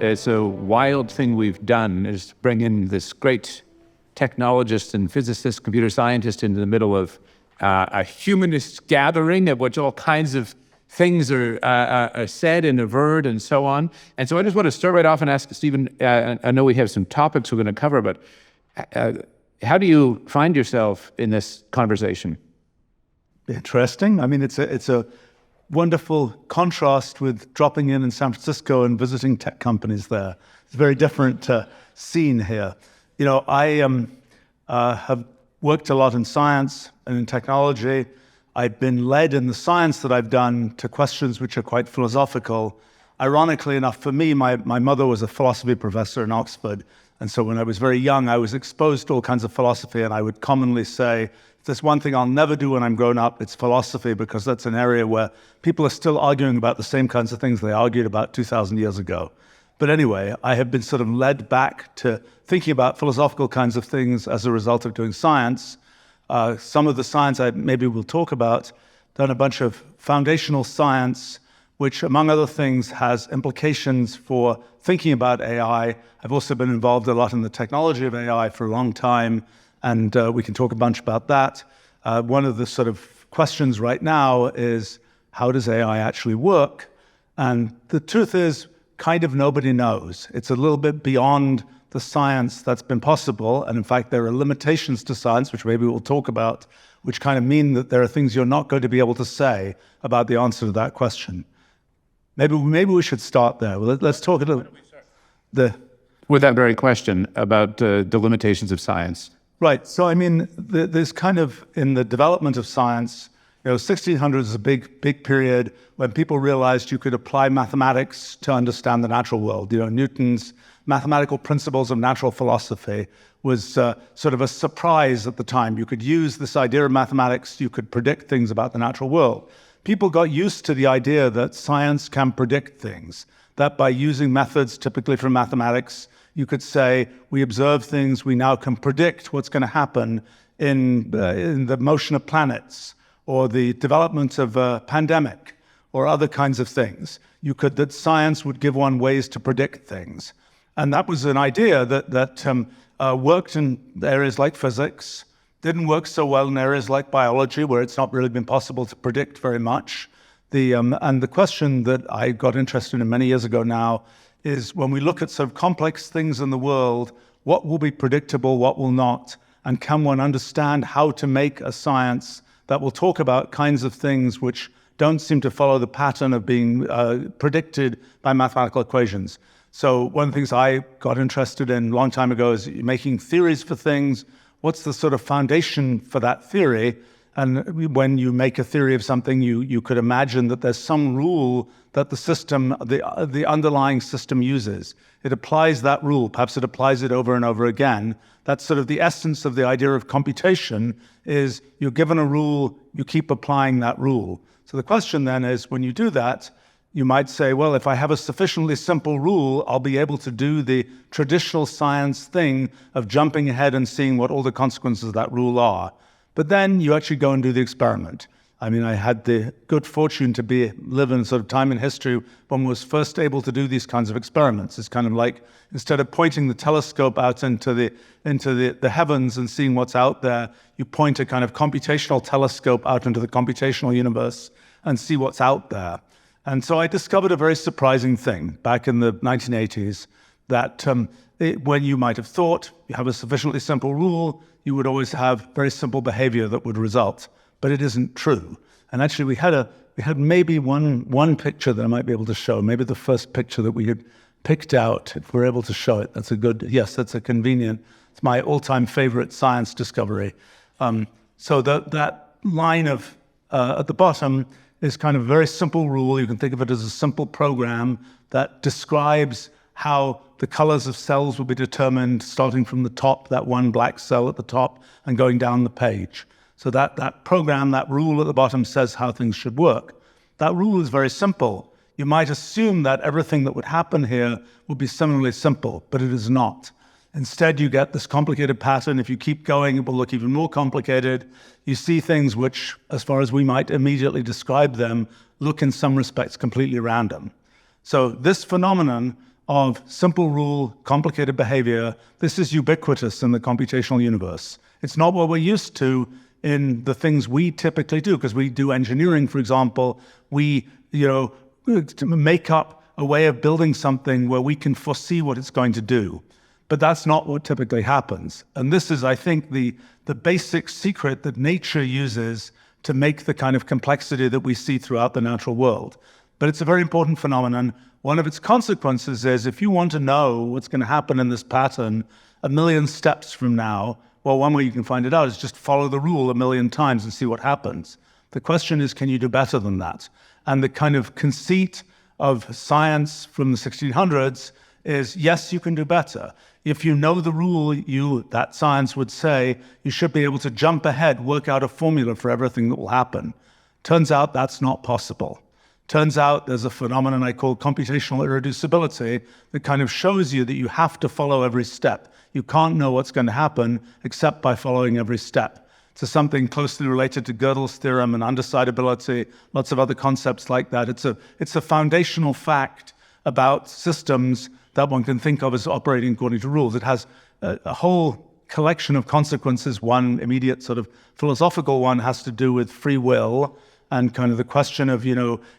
it's a wild thing we've done is bring in this great technologist and physicist, computer scientist into the middle of a humanist gathering at which all kinds of things are said and averred and so on. And so I just want to start right off and ask Stephen, I know we have some topics we're going to cover, but how do you find yourself in this conversation? Interesting. I mean, it's a wonderful contrast with dropping in San Francisco and visiting tech companies there. It's a very different scene here. You know, I have worked a lot in science and in technology. I've been led in the science that I've done to questions which are quite philosophical. Ironically enough, for me, my mother was a philosophy professor in Oxford. And so when I was very young, I was exposed to all kinds of philosophy, and I would commonly say, if there's one thing I'll never do when I'm grown up, it's philosophy, because that's an area where people are still arguing about the same kinds of things they argued about 2,000 years ago. But anyway, I have been sort of led back to thinking about philosophical kinds of things as a result of doing science. Some of the science I maybe will talk about, done a bunch of foundational science, which, among other things, has implications for thinking about AI. I've also been involved a lot in the technology of AI for a long time, and we can talk a bunch about that. One of the sort of questions right now is, how does AI actually work? And the truth is, kind of nobody knows. It's a little bit beyond the science that's been possible, and in fact, there are limitations to science, which maybe we'll talk about, which kind of mean that there are things you're not going to be able to say about the answer to that question. Maybe we should start there. Well, let's talk a little. With that very question about the limitations of science. Right. So I mean, there's kind of in the development of science, 1600 is a big period when people realized you could apply mathematics to understand the natural world. Newton's mathematical principles of natural philosophy was sort of a surprise at the time. You could use this idea of mathematics, you could predict things about the natural world. People got used to the idea that science can predict things, that by using methods typically from mathematics, you could say, we observe things, we now can predict what's going to happen in the motion of planets, or the development of a pandemic, or other kinds of things. That science would give one ways to predict things. And that was an idea that worked in areas like physics, didn't work so well in areas like biology, where it's not really been possible to predict very much. And the question that I got interested in many years ago now is, when we look at sort of complex things in the world, what will be predictable, what will not? And can one understand how to make a science that will talk about kinds of things which don't seem to follow the pattern of being predicted by mathematical equations? So one of the things I got interested in a long time ago is making theories for things. What's the sort of foundation for that theory? And when you make a theory of something, you could imagine that there's some rule that the system, the underlying system uses. It applies that rule. Perhaps it applies it over and over again. That's sort of the essence of the idea of computation, is you're given a rule, you keep applying that rule. So the question then is, when you do that, you might say, well, if I have a sufficiently simple rule, I'll be able to do the traditional science thing of jumping ahead and seeing what all the consequences of that rule are. But then you actually go and do the experiment. I mean, I had the good fortune to live in a sort of time in history when one was first able to do these kinds of experiments. It's kind of like, instead of pointing the telescope out into the heavens and seeing what's out there, you point a kind of computational telescope out into the computational universe and see what's out there. And so I discovered a very surprising thing back in the 1980s, that when you might have thought you have a sufficiently simple rule, you would always have very simple behavior that would result. But it isn't true. And actually, we had maybe one picture that I might be able to show, maybe the first picture that we had picked out, if we're able to show it. That's a convenient, it's my all-time favorite science discovery. So that line of at the bottom is kind of a very simple rule. You can think of it as a simple program that describes how the colors of cells will be determined starting from the top, that one black cell at the top, and going down the page. So that program, that rule at the bottom, says how things should work. That rule is very simple. You might assume that everything that would happen here would be similarly simple, but it is not. Instead, you get this complicated pattern. If you keep going, it will look even more complicated. You see things which, as far as we might immediately describe them, look in some respects completely random. So this phenomenon of simple rule, complicated behavior. This is ubiquitous in the computational universe. It's not what we're used to in the things we typically do, because we do engineering, for example. We, make up a way of building something where we can foresee what it's going to do. But that's not what typically happens. And this is, I think, the basic secret that nature uses to make the kind of complexity that we see throughout the natural world. But it's a very important phenomenon. One of its consequences is if you want to know what's going to happen in this pattern 1 million steps from now, well, one way you can find it out is just follow the rule 1 million times and see what happens. The question is, can you do better than that? And the kind of conceit of science from the 1600s is, yes, you can do better. If you know the rule, that science would say, you should be able to jump ahead, work out a formula for everything that will happen. Turns out that's not possible. Turns out there's a phenomenon I call computational irreducibility that kind of shows you that you have to follow every step. You can't know what's going to happen except by following every step. To something closely related to Gödel's theorem and undecidability, lots of other concepts like that. It's a foundational fact about systems that one can think of as operating according to rules. It has a whole collection of consequences. One immediate sort of philosophical one has to do with free will and kind of the question of,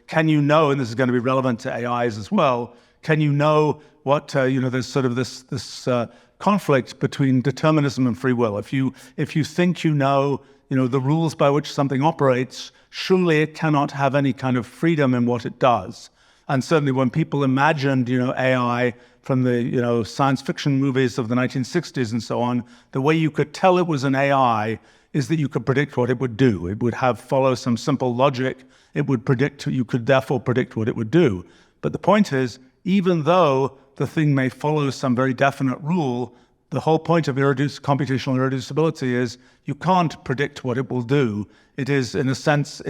can you know, and this is going to be relevant to AIs as well, can you know what, there's sort of this conflict between determinism and free will. If you think the rules by which something operates, surely it cannot have any kind of freedom in what it does. And certainly when people imagined, AI from the, science fiction movies of the 1960s and so on, the way you could tell it was an AI is that you could predict what it would do. It would follow some simple logic. It would predict, you could therefore predict what it would do. But the point is, even though the thing may follow some very definite rule, the whole point of computational irreducibility is you can't predict what it will do. It is, in a sense,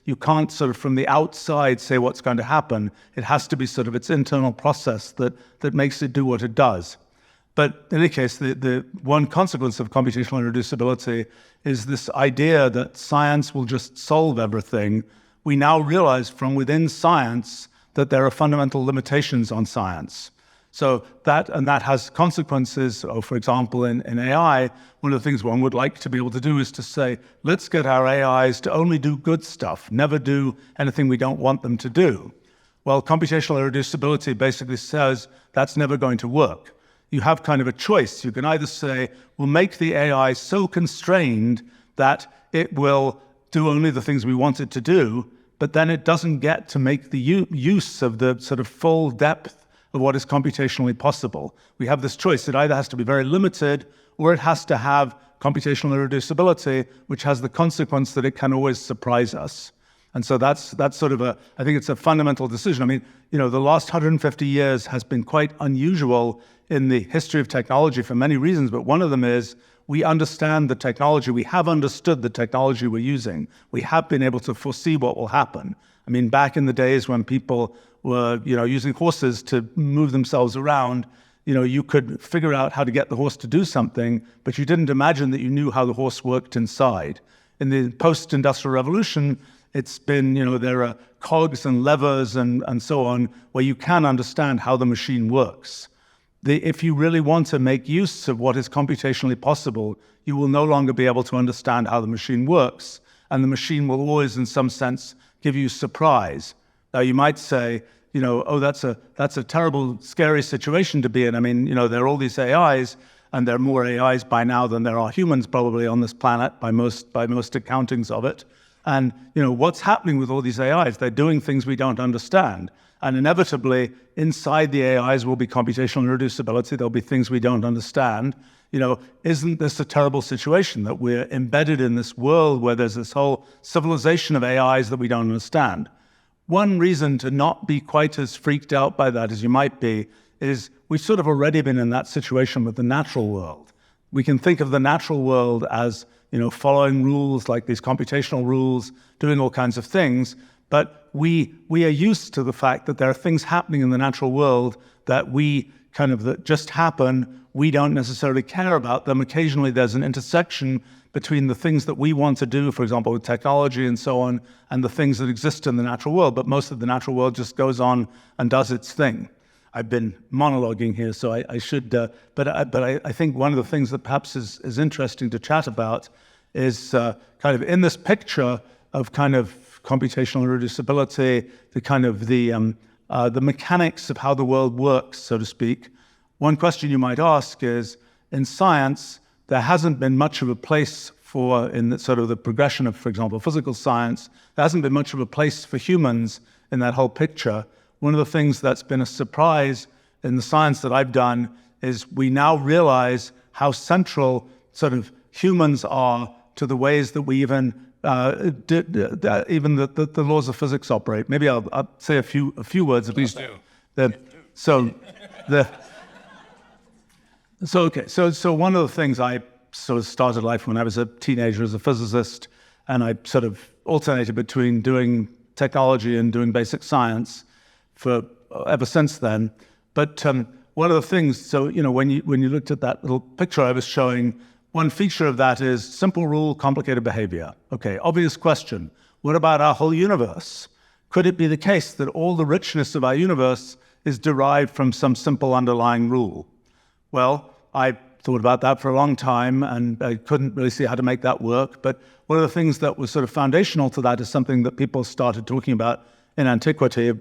you can't sort of from the outside say what's going to happen. It has to be sort of its internal process that makes it do what it does. But in any case, the one consequence of computational irreducibility is this idea that science will just solve everything. We now realize from within science that there are fundamental limitations on science. So that has consequences. For example, in AI, one of the things one would like to be able to do is to say, let's get our AIs to only do good stuff, never do anything we don't want them to do. Well, computational irreducibility basically says that's never going to work. You have kind of a choice. You can either say, we'll make the AI so constrained that it will do only the things we want it to do, but then it doesn't get to make the use of the sort of full depth of what is computationally possible. We have this choice. It either has to be very limited or it has to have computational irreducibility, which has the consequence that it can always surprise us. And so that's sort of I think it's a fundamental decision. I mean, the last 150 years has been quite unusual in the history of technology for many reasons, but one of them is we understand the technology. We have understood the technology we're using. We have been able to foresee what will happen. I mean, back in the days when people were, using horses to move themselves around, you could figure out how to get the horse to do something, but you didn't imagine that you knew how the horse worked inside. In the post-industrial revolution, it's been, there are cogs and levers and so on, where you can understand how the machine works. If you really want to make use of what is computationally possible, you will no longer be able to understand how the machine works, and the machine will always, in some sense, give you surprise. Now, you might say, oh, that's a terrible, scary situation to be in. I mean, there are all these AIs, and there are more AIs by now than there are humans probably on this planet by most accountings of it. And, what's happening with all these AIs? They're doing things we don't understand. And inevitably, inside the AIs will be computational irreducibility. There'll be things we don't understand. Isn't this a terrible situation that we're embedded in this world where there's this whole civilization of AIs that we don't understand? One reason to not be quite as freaked out by that as you might be is we've sort of already been in that situation with the natural world. We can think of the natural world as, following rules like these computational rules, doing all kinds of things. But we are used to the fact that there are things happening in the natural world that that just happen. We don't necessarily care about them. Occasionally there's an intersection between the things that we want to do, for example, with technology and so on, and the things that exist in the natural world. But most of the natural world just goes on and does its thing. I've been monologuing here, so I should. But I think one of the things that perhaps is interesting to chat about is kind of in this picture of kind of computational irreducibility, the mechanics of how the world works, so to speak. One question you might ask is, in science, there hasn't been much of a place for, in the, sort of the progression of, for example, physical science, there hasn't been much of a place for humans in that whole picture. One of the things that's been a surprise in the science that I've done is we now realize how central sort of humans are to the ways that we even the laws of physics operate. Maybe I'll say a few words about Please that. do. So one of the things I sort of started life when I was a teenager as a physicist, and I sort of alternated between doing technology and doing basic science for ever since then. But one of the things, so when you looked at that little picture I was showing, one feature of that is simple rule, complicated behavior. Okay, obvious question. What about our whole universe? Could it be the case that all the richness of our universe is derived from some simple underlying rule? Well, I thought about that for a long time, and I couldn't really see how to make that work. But one of the things that was sort of foundational to that is something that people started talking about in antiquity.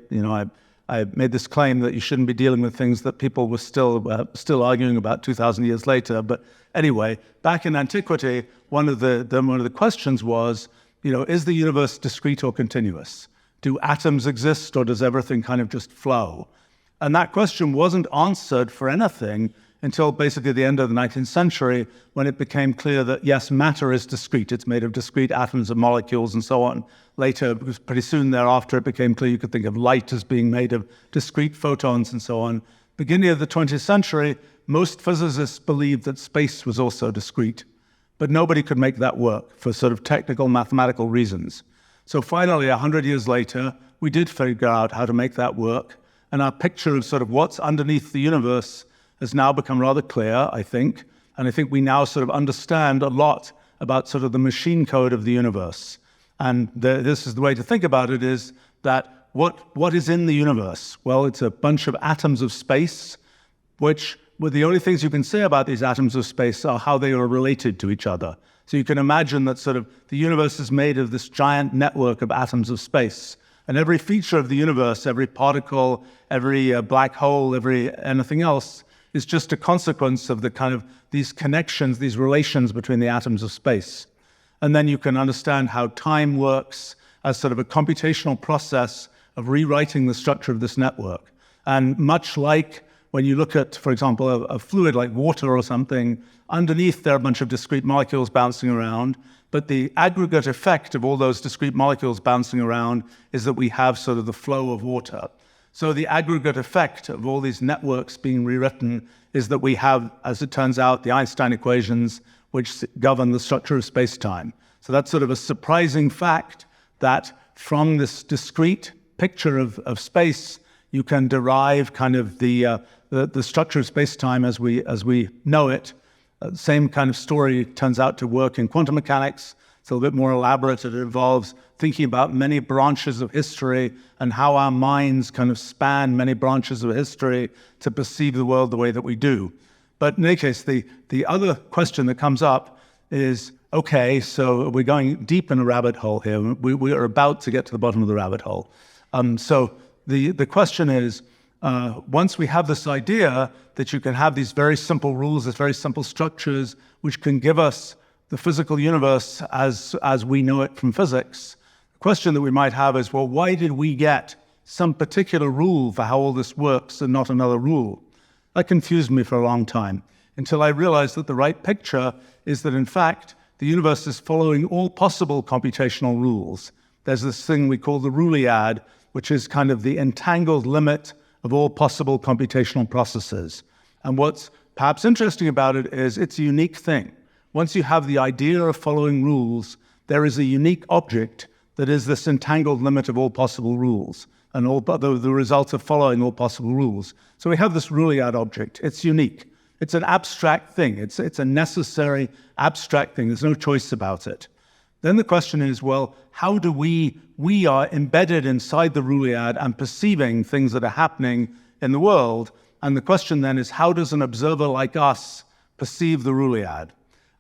I made this claim that you shouldn't be dealing with things that people were still arguing about 2,000 years later. But anyway, back in antiquity, one of the questions was, is the universe discrete or continuous? Do atoms exist, or does everything kind of just flow? And that question wasn't answered for anything until basically the end of the 19th century, when it became clear that, yes, matter is discrete. It's made of discrete atoms and molecules and so on. Later, because pretty soon thereafter, it became clear you could think of light as being made of discrete photons and so on. Beginning of the 20th century, most physicists believed that space was also discrete, but nobody could make that work for sort of technical mathematical reasons. So finally, 100 years later, we did figure out how to make that work, and our picture of sort of what's underneath the universe has now become rather clear, I think. And I think we now sort of understand a lot about sort of the machine code of the universe. And this is the way to think about it, is that what is in the universe? Well, it's a bunch of atoms of space, which the only things you can say about these atoms of space are how they are related to each other. So you can imagine that sort of the universe is made of this giant network of atoms of space. And every feature of the universe, every particle, every black hole, every anything else, is just a consequence of the kind of these connections, these relations between the atoms of space. And then you can understand how time works as sort of a computational process of rewriting the structure of this network. And much like when you look at, for example, a fluid like water or something, underneath there are a bunch of discrete molecules bouncing around, but the aggregate effect of all those discrete molecules bouncing around is that we have sort of the flow of water. So the aggregate effect of all these networks being rewritten is that we have, as it turns out, the Einstein equations, which govern the structure of space-time. So that's sort of a surprising fact that from this discrete picture of space, you can derive kind of the structure of space-time as we know it. Same kind of story turns out to work in quantum mechanics. It's a little bit more elaborate. It involves thinking about many branches of history and how our minds kind of span many branches of history to perceive the world the way that we do. But in any case, the other question that comes up is, okay, so we're going deep in a rabbit hole here. We are about to get to the bottom of the rabbit hole. So the question is, once we have this idea that you can have these very simple rules, these very simple structures, which can give us the physical universe as we know it from physics, the question that we might have is, well, why did we get some particular rule for how all this works and not another rule? That confused me for a long time, until I realized that the right picture is that, in fact, the universe is following all possible computational rules. There's this thing we call the Roolead, which is kind of the entangled limit of all possible computational processes. And what's perhaps interesting about it is it's a unique thing. Once you have the idea of following rules, there is a unique object that is this entangled limit of all possible rules and all the result of following all possible rules. So we have this Roolead object. It's unique. It's an abstract thing. It's a necessary abstract thing. There's no choice about it. Then the question is, well, how do we are embedded inside the Roolead and perceiving things that are happening in the world. And the question then is, how does an observer like us perceive the Rulliad?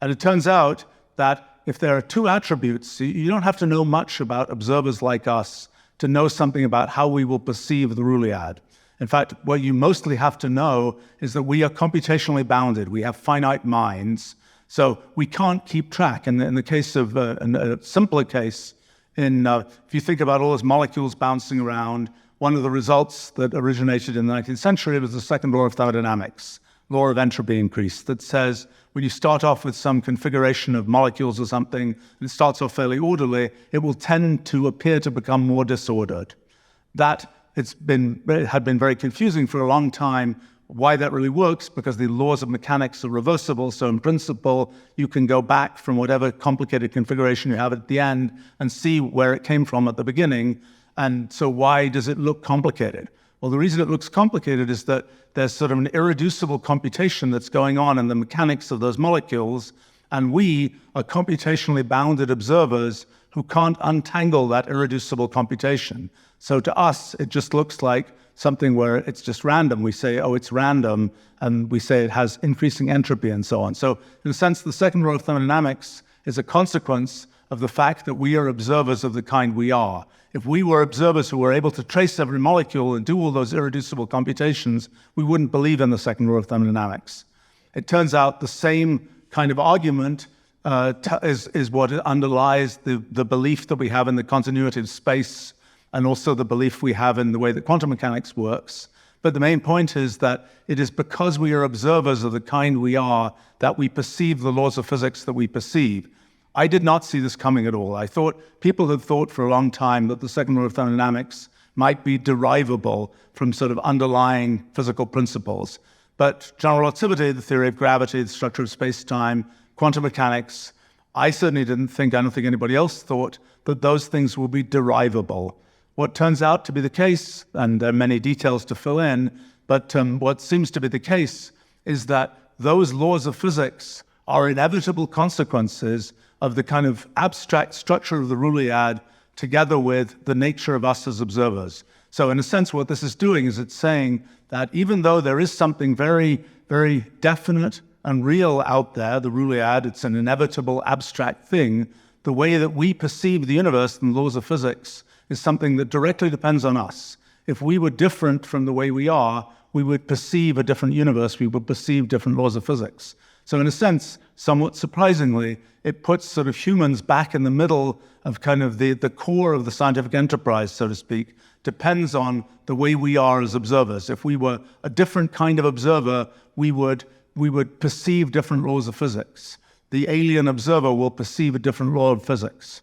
And it turns out that if there are two attributes, you don't have to know much about observers like us to know something about how we will perceive the Rulliad. In fact, what you mostly have to know is that we are computationally bounded. We have finite minds, so we can't keep track. And in the case of a simpler case, if you think about all those molecules bouncing around, one of the results that originated in the 19th century was the second law of thermodynamics, law of entropy increase, that says when you start off with some configuration of molecules or something, and it starts off fairly orderly, it will tend to appear to become more disordered. That had been very confusing for a long time why that really works, because the laws of mechanics are reversible. So in principle, you can go back from whatever complicated configuration you have at the end and see where it came from at the beginning. And so why does it look complicated? Well, the reason it looks complicated is that there's sort of an irreducible computation that's going on in the mechanics of those molecules, and we are computationally bounded observers who can't untangle that irreducible computation. So to us, it just looks like something where it's just random. We say, oh, it's random, and we say it has increasing entropy and so on. So in a sense, the second law of thermodynamics is a consequence of the fact that we are observers of the kind we are. If we were observers who were able to trace every molecule and do all those irreducible computations, we wouldn't believe in the second law of thermodynamics. It turns out the same kind of argument is what underlies the belief that we have in the continuity of space, and also the belief we have in the way that quantum mechanics works. But the main point is that it is because we are observers of the kind we are that we perceive the laws of physics that we perceive. I did not see this coming at all. I thought people had thought for a long time that the second law of thermodynamics might be derivable from sort of underlying physical principles. But general relativity, the theory of gravity, the structure of space-time, quantum mechanics, I certainly didn't think, I don't think anybody else thought, that those things will be derivable. What turns out to be the case, and there are many details to fill in, but what seems to be the case is that those laws of physics are inevitable consequences of the kind of abstract structure of the Rulliad together with the nature of us as observers. So in a sense, what this is doing is it's saying that even though there is something very, very definite and real out there, the Rulliad, it's an inevitable abstract thing, the way that we perceive the universe and the laws of physics is something that directly depends on us. If we were different from the way we are, we would perceive a different universe, we would perceive different laws of physics. So in a sense, somewhat surprisingly, it puts sort of humans back in the middle of kind of the core of the scientific enterprise, so to speak, depends on the way we are as observers. If we were a different kind of observer, we would perceive different laws of physics. The alien observer will perceive a different law of physics.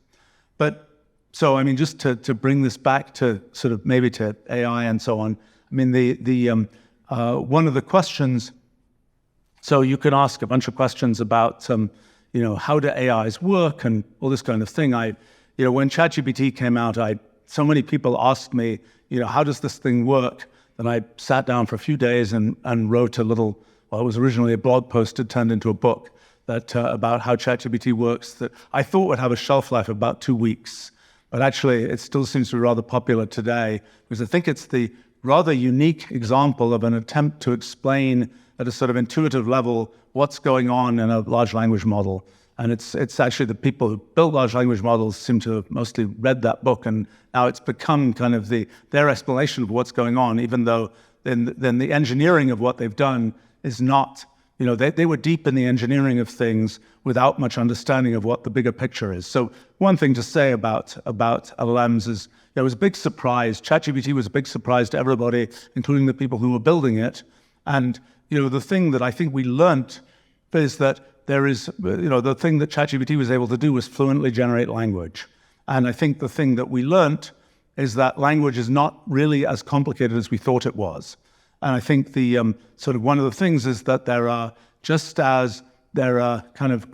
But so, I mean, just to bring this back to sort of maybe to AI and so on, I mean, one of the questions, so you can ask a bunch of questions about, how do AIs work and all this kind of thing. When ChatGPT came out, so many people asked me, how does this thing work? And I sat down for a few days and wrote a little, well, it was originally a blog post, it turned into a book that about how ChatGPT works that I thought would have a shelf life of about 2 weeks. But actually, it still seems to be rather popular today, because I think it's the rather unique example of an attempt to explain at a sort of intuitive level what's going on in a large language model. And it's actually the people who built large language models seem to have mostly read that book, and now it's become kind of their explanation of what's going on, even though then the engineering of what they've done is not, they were deep in the engineering of things without much understanding of what the bigger picture is. So one thing to say about LLMs is it was a big surprise. ChatGPT was a big surprise to everybody, including the people who were building it. And the thing that I think we learned is that there is, the thing that ChatGPT was able to do was fluently generate language. And I think the thing that we learned is that language is not really as complicated as we thought it was. And I think the sort of one of the things is that there are, just as there are kind of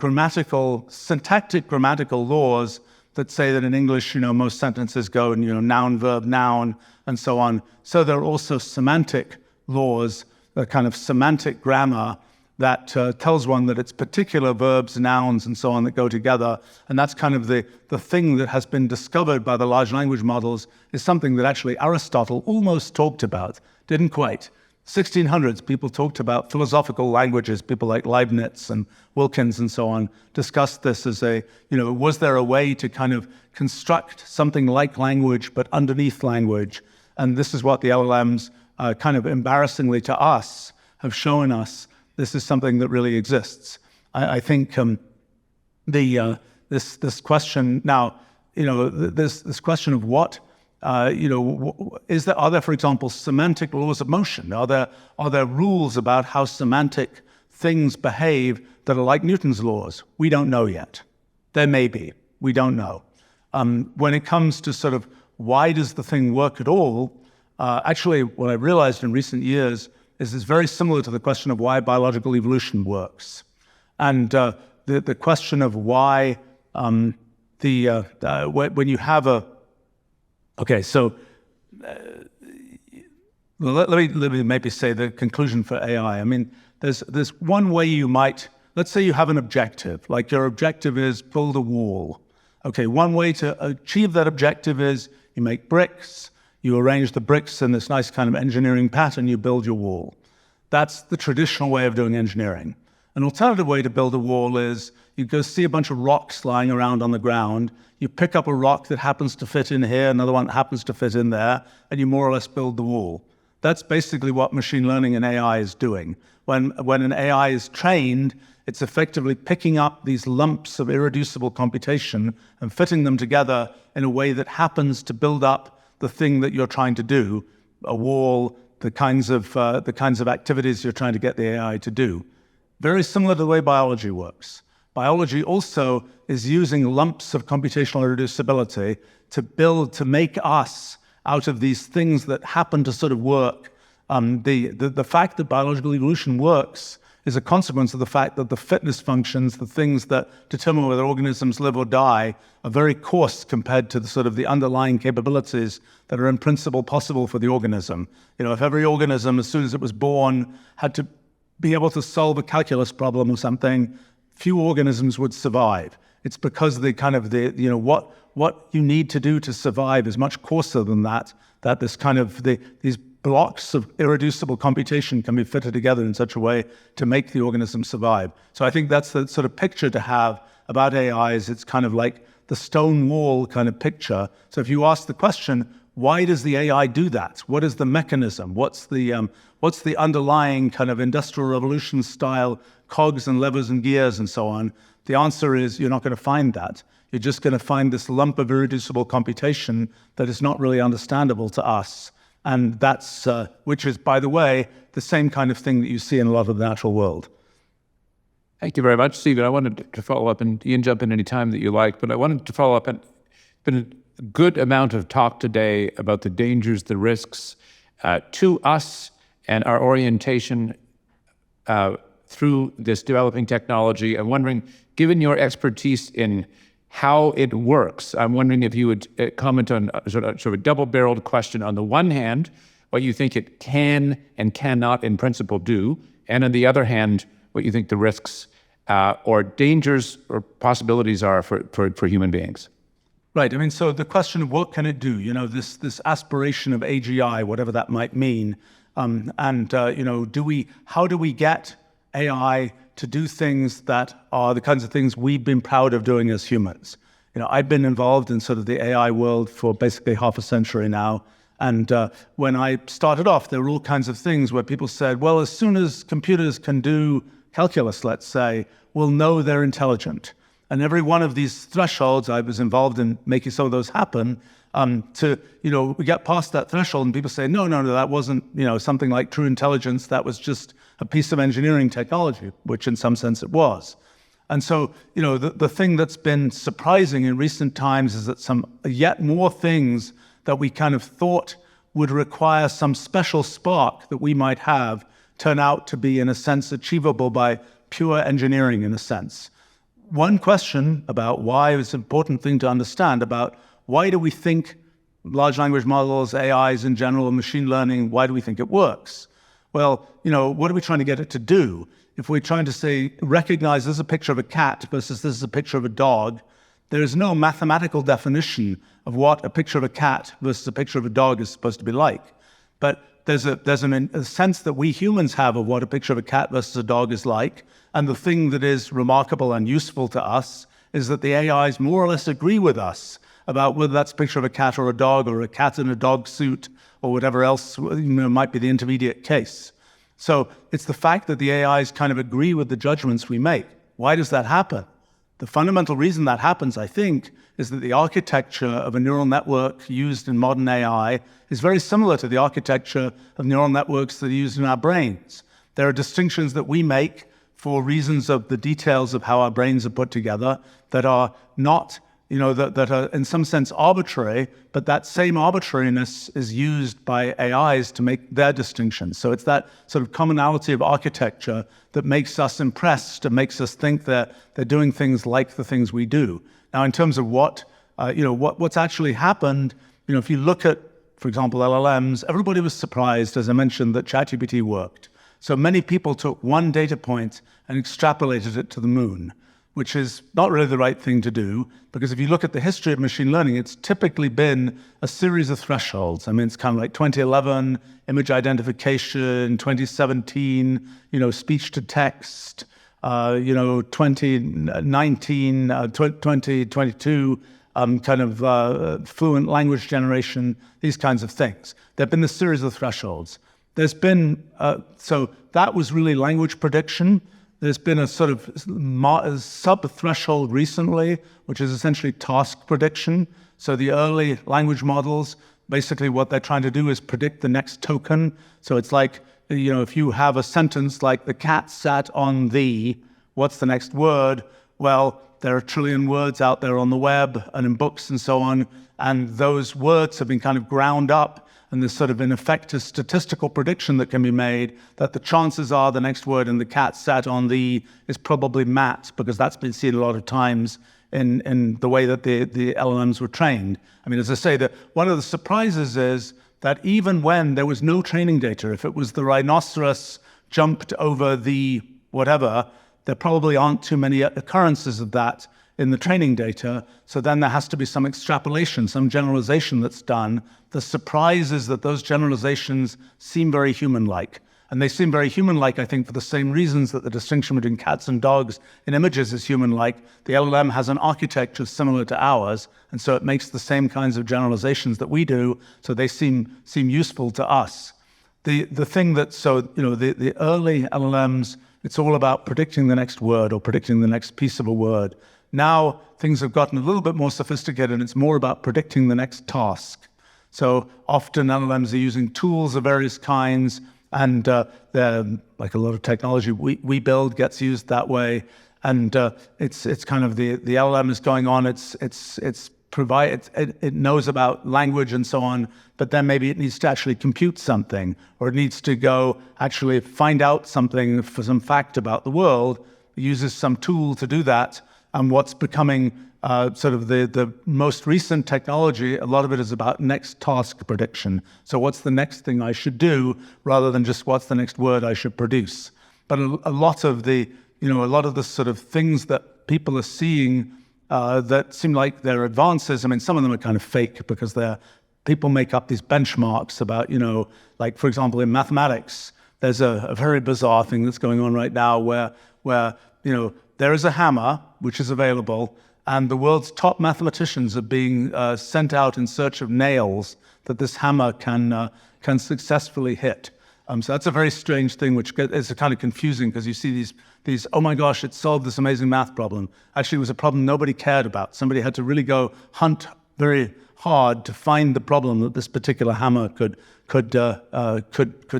syntactic grammatical laws that say that in English, most sentences go in, noun, verb, noun, and so on. So there are also semantic laws, the kind of semantic grammar that tells one that it's particular verbs, nouns, and so on that go together. And that's kind of the thing that has been discovered by the large language models, is something that actually Aristotle almost talked about, didn't quite. 1600s, people talked about philosophical languages. People like Leibniz and Wilkins and so on discussed this as was there a way to kind of construct something like language, but underneath language? And this is what the LLMs, kind of embarrassingly to us, have shown us. This is something that really exists. I think this question now, this question of what, are there, for example, semantic laws of motion? Are there rules about how semantic things behave that are like Newton's laws? We don't know yet. There may be. We don't know. When it comes to sort of why does the thing work at all, actually, what I realized in recent years is it's very similar to the question of why biological evolution works. And the question of why when you have a... Okay, so let me maybe say the conclusion for AI. I mean, there's one way you might... Let's say you have an objective, like your objective is build a wall. Okay, one way to achieve that objective is you make bricks, you arrange the bricks in this nice kind of engineering pattern, you build your wall. That's the traditional way of doing engineering. An alternative way to build a wall is you go see a bunch of rocks lying around on the ground, you pick up a rock that happens to fit in here, another one that happens to fit in there, and you more or less build the wall. That's basically what machine learning and AI is doing. When an AI is trained, it's effectively picking up these lumps of irreducible computation and fitting them together in a way that happens to build up the thing that you're trying to do, a wall, the kinds of activities you're trying to get the AI to do. Very similar to the way biology works. Biology also is using lumps of computational irreducibility to make us out of these things that happen to sort of work. The fact that biological evolution works is a consequence of the fact that the fitness functions, the things that determine whether organisms live or die, are very coarse compared to the underlying capabilities that are in principle possible for the organism. If every organism, as soon as it was born, had to be able to solve a calculus problem or something, few organisms would survive. It's because what you need to do to survive is much coarser than that these blocks of irreducible computation can be fitted together in such a way to make the organism survive. So I think that's the sort of picture to have about AI. Is it's kind of like the stone wall kind of picture. So if you ask the question, why does the AI do that? What is the mechanism? What's the underlying kind of industrial revolution style cogs and levers and gears and so on? The answer is you're not going to find that. You're just going to find this lump of irreducible computation that is not really understandable to us. And that's, which is, by the way, the same kind of thing that you see in a lot of the natural world. Thank you very much, Stephen. I wanted to follow up, and Iain, jump in any time that you like, but I wanted to follow up, and it's been a good amount of talk today about the dangers, the risks to us and our orientation through this developing technology. I'm wondering, given your expertise in how it works, I'm wondering if you would comment on sort of a double-barreled question. On the one hand, what you think it can and cannot in principle do, and on the other hand, what you think the risks or dangers or possibilities are for human beings. Right. I mean, so the question of what can it do? This aspiration of AGI, whatever that might mean, how do we get AI to do things that are the kinds of things we've been proud of doing as humans? I've been involved in sort of the AI world for basically half a century now. And when I started off, there were all kinds of things where people said, well, as soon as computers can do calculus, let's say, we'll know they're intelligent. And every one of these thresholds, I was involved in making some of those happen, we get past that threshold and people say, no, that wasn't, something like true intelligence. That was just a piece of engineering technology, which in some sense it was. And so, the thing that's been surprising in recent times is that some yet more things that we kind of thought would require some special spark that we might have turn out to be, in a sense, achievable by pure engineering, in a sense. One question about why it's an important thing to understand about why do we think large language models, AIs in general, and machine learning, why do we think it works? Well, what are we trying to get it to do? If we're trying to say, recognize this is a picture of a cat versus this is a picture of a dog, there is no mathematical definition of what a picture of a cat versus a picture of a dog is supposed to be like. But there's a sense that we humans have of what a picture of a cat versus a dog is like. And the thing that is remarkable and useful to us is that the AIs more or less agree with us about whether that's a picture of a cat or a dog or a cat in a dog suit or whatever else might be the intermediate case. So it's the fact that the AIs kind of agree with the judgments we make. Why does that happen? The fundamental reason that happens, I think, is that the architecture of a neural network used in modern AI is very similar to the architecture of neural networks that are used in our brains. There are distinctions that we make for reasons of the details of how our brains are put together that are not, that are in some sense arbitrary, but that same arbitrariness is used by AIs to make their distinctions. So it's that sort of commonality of architecture that makes us impressed and makes us think that they're doing things like the things we do. Now, in terms of what's actually happened, if you look at, for example, LLMs, everybody was surprised, as I mentioned, that ChatGPT worked. So many people took one data point and extrapolated it to the moon, which is not really the right thing to do, because if you look at the history of machine learning, it's typically been a series of thresholds. I mean, it's kind of like 2011, image identification, 2017, speech to text, 2019, 2022, fluent language generation, these kinds of things. There have been a series of thresholds. There's been, so that was really language prediction. There's been a sort of sub-threshold recently, which is essentially task prediction. So the early language models, basically what they're trying to do is predict the next token. So it's like, if you have a sentence like the cat sat on the, what's the next word? Well, there are a trillion words out there on the web and in books and so on. And those words have been kind of ground up. And there's sort of, in effect, a statistical prediction that can be made that the chances are the next word in the cat sat on the is probably Matt, because that's been seen a lot of times in the way that the LLMs were trained. I mean, as I say, that one of the surprises is that even when there was no training data, if it was the rhinoceros jumped over the whatever, there probably aren't too many occurrences of that in the training data. So then there has to be some extrapolation, some generalization that's done. The surprise is that those generalizations seem very human-like. And they seem very human-like, I think, for the same reasons that the distinction between cats and dogs in images is human-like. The LLM has an architecture similar to ours, and so it makes the same kinds of generalizations that we do, so they seem useful to us. The thing that, the early LLMs, it's all about predicting the next word or predicting the next piece of a word. Now, things have gotten a little bit more sophisticated, and it's more about predicting the next task. So often LLMs are using tools of various kinds, and they're like a lot of technology we build gets used that way. And it's kind of the LLM is going on. It knows about language and so on, but then maybe it needs to actually compute something, or it needs to go actually find out something for some fact about the world. It uses some tool to do that. And what's becoming sort of the most recent technology, a lot of it is about next task prediction. So what's the next thing I should do, rather than just what's the next word I should produce. But a lot of the sort of things that people are seeing that seem like they're advances. I mean, some of them are kind of fake because people make up these benchmarks about, like, for example, in mathematics, there's a very bizarre thing that's going on right now where there is a hammer which is available, and the world's top mathematicians are being sent out in search of nails that this hammer can successfully hit. So that's a very strange thing, which is kind of confusing, because you see these, oh my gosh, it solved this amazing math problem. Actually, it was a problem nobody cared about. Somebody had to really go hunt very hard to find the problem that this particular hammer could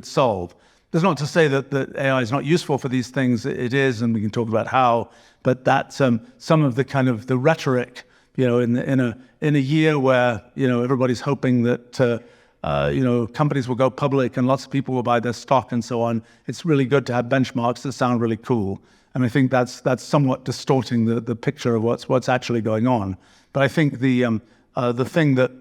solve. That's not to say that AI is not useful for these things. It is, and we can talk about how. But that's some of the kind of the rhetoric, in a year where everybody's hoping that companies will go public and lots of people will buy their stock and so on. It's really good to have benchmarks that sound really cool, and I think that's somewhat distorting the picture of what's actually going on. But I think the thing that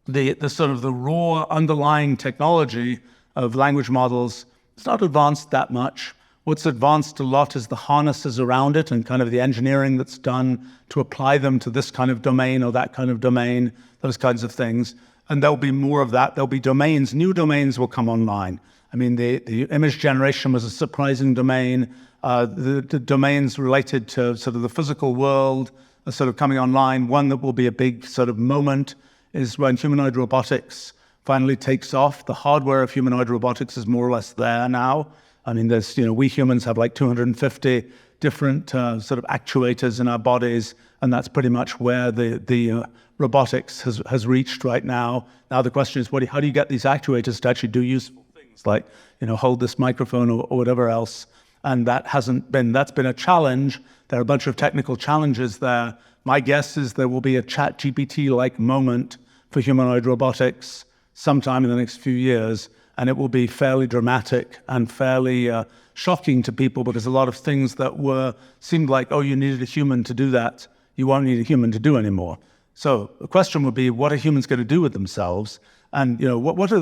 the sort of the raw underlying technology of language models, it's not advanced that much. What's advanced a lot is the harnesses around it and kind of the engineering that's done to apply them to this kind of domain or that kind of domain, those kinds of things. and there'll be more of that. There'll be domains, new domains will come online. I mean, the image generation was a surprising domain. The domains related to sort of the physical world are sort of coming online. One that will be a big sort of moment is when humanoid robotics finally takes off. The hardware of humanoid robotics is more or less there now. I mean, there's, we humans have like 250 different sort of actuators in our bodies, and that's pretty much where the robotics has reached right now. Now the question is, how do you get these actuators to actually do useful things like, hold this microphone or whatever else? And that's been a challenge. There are a bunch of technical challenges there. My guess is there will be a ChatGPT-like moment for humanoid robotics sometime in the next few years, and it will be fairly dramatic and fairly shocking to people, because a lot of things that seemed like, oh, you needed a human to do that, you won't need a human to do anymore. So the question would be, what are humans going to do with themselves? And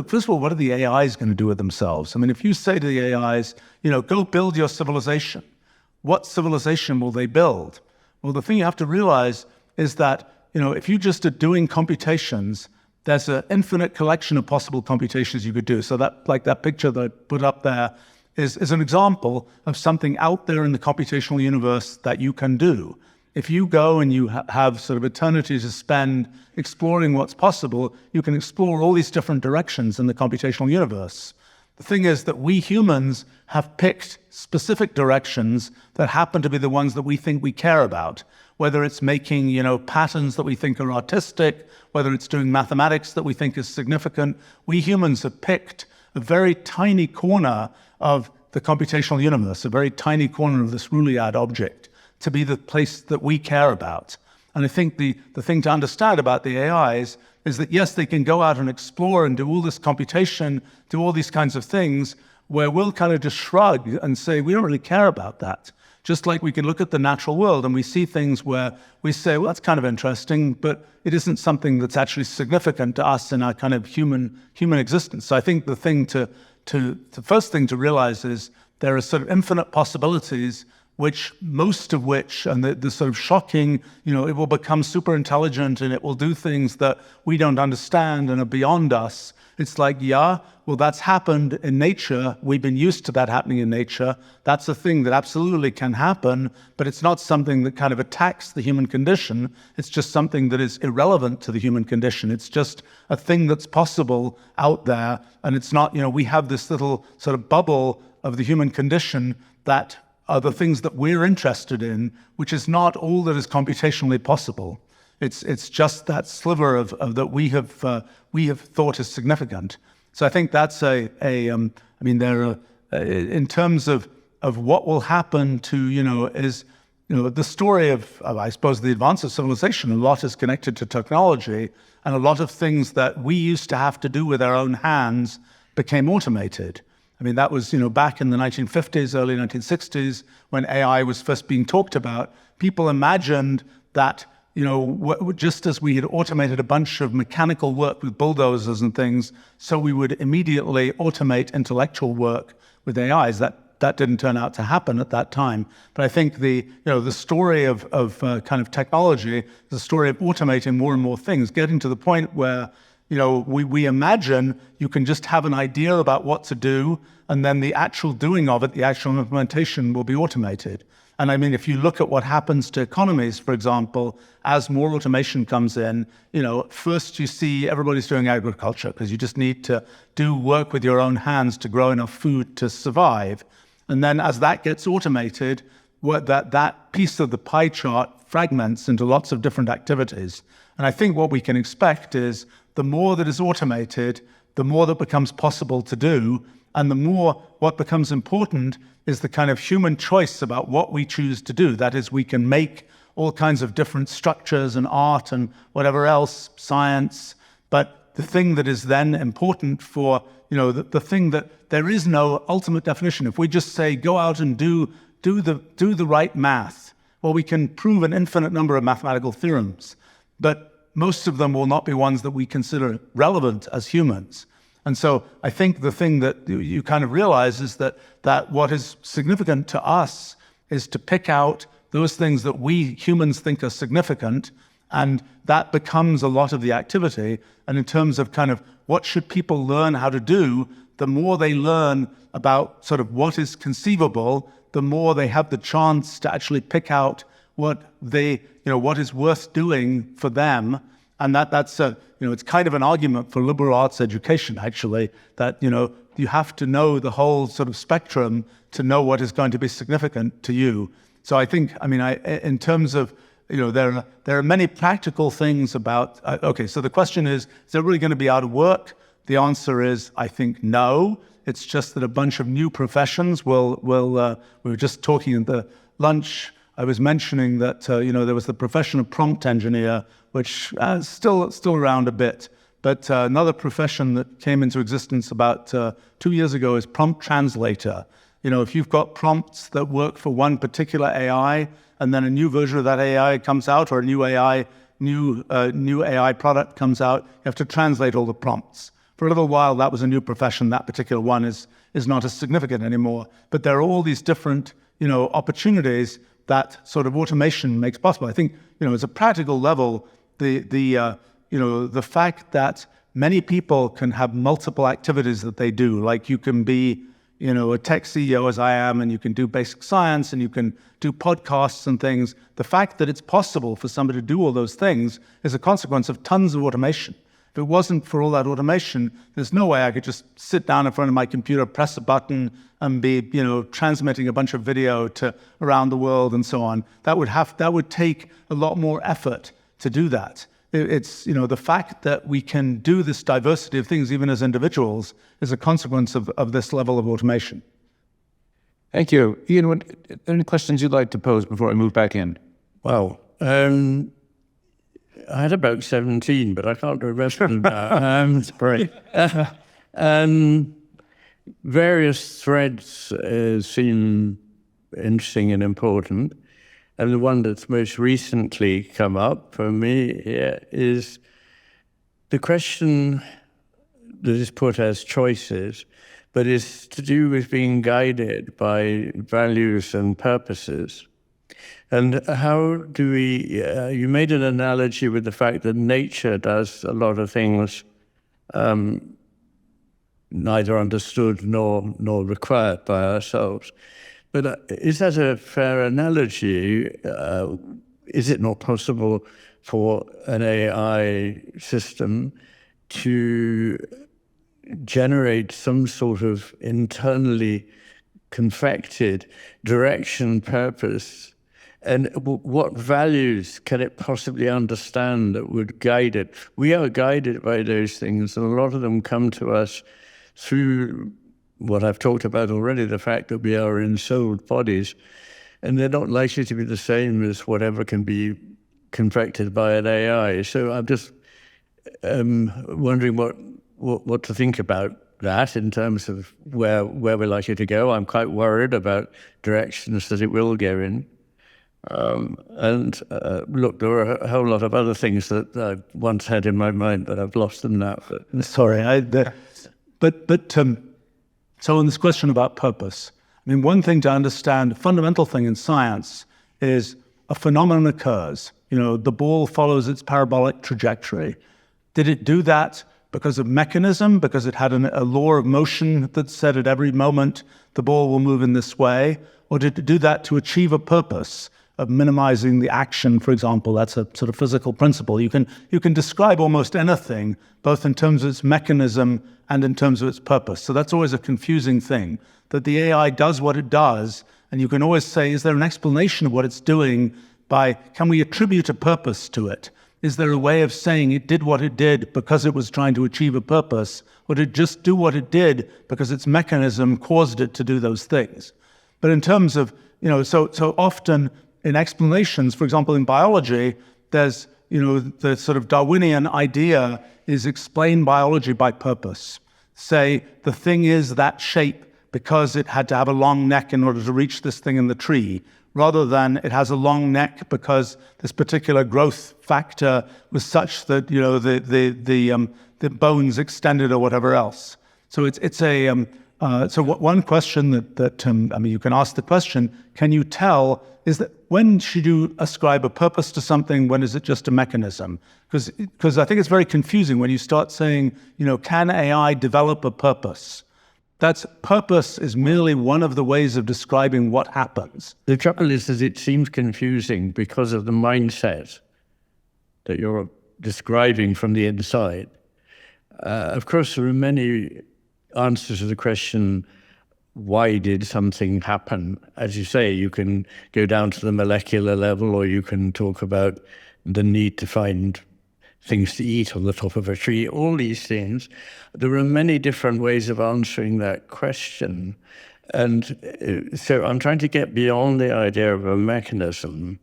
first of all, what are the AIs going to do with themselves? I mean, if you say to the AIs, go build your civilization, what civilization will they build? Well, the thing you have to realize is that if you just are doing computations, there's an infinite collection of possible computations you could do. So that picture that I put up there is an example of something out there in the computational universe that you can do. If you go and you have sort of eternity to spend exploring what's possible, you can explore all these different directions in the computational universe. The thing is that we humans have picked specific directions that happen to be the ones that we think we care about, whether it's making, patterns that we think are artistic, whether it's doing mathematics that we think is significant. We humans have picked a very tiny corner of the computational universe, a very tiny corner of this Rulliad object, to be the place that we care about. And I think the thing to understand about the AIs is that, yes, they can go out and explore and do all this computation, do all these kinds of things, where we'll kind of just shrug and say, we don't really care about that. Just like we can look at the natural world and we see things where we say, well, that's kind of interesting, but it isn't something that's actually significant to us in our kind of human existence. So I think the first thing to realize is there are sort of infinite possibilities, most of which, and the sort of shocking, it will become super intelligent and it will do things that we don't understand and are beyond us. It's like, yeah, well, that's happened in nature. We've been used to that happening in nature. That's a thing that absolutely can happen, but it's not something that kind of attacks the human condition. It's just something that is irrelevant to the human condition. It's just a thing that's possible out there, and it's not, we have this little sort of bubble of the human condition that are the things that we're interested in, which is not all that is computationally possible. It's just that sliver of that we have thought is significant. So I think that's in terms of what will happen to the story of I suppose the advance of civilization. A lot is connected to technology, and a lot of things that we used to have to do with our own hands became automated. I mean, that was, back in the 1950s, early 1960s, when AI was first being talked about. People imagined that, just as we had automated a bunch of mechanical work with bulldozers and things, so we would immediately automate intellectual work with AIs. That didn't turn out to happen at that time. But I think the story of kind of technology is the story of automating more and more things, getting to the point where we imagine you can just have an idea about what to do, and then the actual doing of it, the actual implementation, will be automated. And I mean, if you look at what happens to economies, for example, as more automation comes in, first you see everybody's doing agriculture because you just need to do work with your own hands to grow enough food to survive. And then as that gets automated, that piece of the pie chart fragments into lots of different activities. And I think what we can expect is the more that is automated, the more that becomes possible to do, and the more what becomes important is the kind of human choice about what we choose to do. That is, we can make all kinds of different structures and art and whatever else, science, but the thing that is then important for, the thing that there is no ultimate definition. If we just say, go out and do the right math, well, we can prove an infinite number of mathematical theorems, but most of them will not be ones that we consider relevant as humans. And so I think the thing that you kind of realize is that what is significant to us is to pick out those things that we humans think are significant And that becomes a lot of the activity. And in terms of kind of what should people learn how to do, the more they learn about sort of what is conceivable, the more they have the chance to actually pick out what what is worth doing for them. And that's it's kind of an argument for liberal arts education, actually, that, you have to know the whole sort of spectrum to know what is going to be significant to you. So I think, in terms of, there are many practical things about, so the question is it really going to be out of work? The answer is, I think, no. It's just that a bunch of new professions will we were just talking at the lunch, I was mentioning that, there was the profession of prompt engineer, which is still around a bit. But another profession that came into existence about 2 years ago is prompt translator. If you've got prompts that work for one particular AI, and then a new version of that AI comes out, or a new AI product comes out, you have to translate all the prompts. For a little while, that was a new profession. That particular one is not as significant anymore. But there are all these different, opportunities that sort of automation makes possible. I think, as a practical level, the fact that many people can have multiple activities that they do, like you can be, a tech CEO as I am, and you can do basic science, and you can do podcasts and things. The fact that it's possible for somebody to do all those things is a consequence of tons of automation. If it wasn't for all that automation, there's no way I could just sit down in front of my computer, press a button, and be, transmitting a bunch of video to around the world and so on. That would take a lot more effort to do that. It's, the fact that we can do this diversity of things, even as individuals, is a consequence of this level of automation. Thank you. Iain, any questions you'd like to pose before I move back in? Well, I had about 17, but I can't remember now. Sorry. Various threads seem interesting and important. And the one that's most recently come up for me here is the question that is put as choices, but is to do with being guided by values and purposes. And how do we, you made an analogy with the fact that nature does a lot of things neither understood nor required by ourselves. But is that a fair analogy? Is it not possible for an AI system to generate some sort of internally confected direction, purpose? And what values can it possibly understand that would guide it? We are guided by those things, and a lot of them come to us through what I've talked about already, the fact that we are ensouled bodies, and they're not likely to be the same as whatever can be confected by an AI. So I'm just wondering what to think about that in terms of where we're likely to go. I'm quite worried about directions that it will go in. Look, there are a whole lot of other things that I once had in my mind, but I've lost them now. Sorry, so on this question about purpose, one thing to understand, a fundamental thing in science is a phenomenon occurs. The ball follows its parabolic trajectory. Did it do that because of mechanism, because it had a law of motion that said at every moment the ball will move in this way? Or did it do that to achieve a purpose of minimizing the action, for example? That's a sort of physical principle. You can describe almost anything, both in terms of its mechanism and in terms of its purpose. So that's always a confusing thing, that the AI does what it does, and you can always say, is there an explanation of what it's doing can we attribute a purpose to it? Is there a way of saying it did what it did because it was trying to achieve a purpose, or did it just do what it did because its mechanism caused it to do those things? But in terms of, so often in explanations, for example, in biology, there's, the sort of Darwinian idea is explain biology by purpose. Say the thing is that shape because it had to have a long neck in order to reach this thing in the tree, rather than it has a long neck because this particular growth factor was such that, the bones extended or whatever else. So one question that you can ask the question, can you tell, is that when should you ascribe a purpose to something? When is it just a mechanism? Because I think it's very confusing when you start saying, can AI develop a purpose? Purpose is merely one of the ways of describing what happens. The trouble is that it seems confusing because of the mindset that you're describing from the inside. Of course, there are many answers to the question, why did something happen? As you say, you can go down to the molecular level, or you can talk about the need to find things to eat on the top of a tree, all these things. There are many different ways of answering that question. And so I'm trying to get beyond the idea of a mechanism.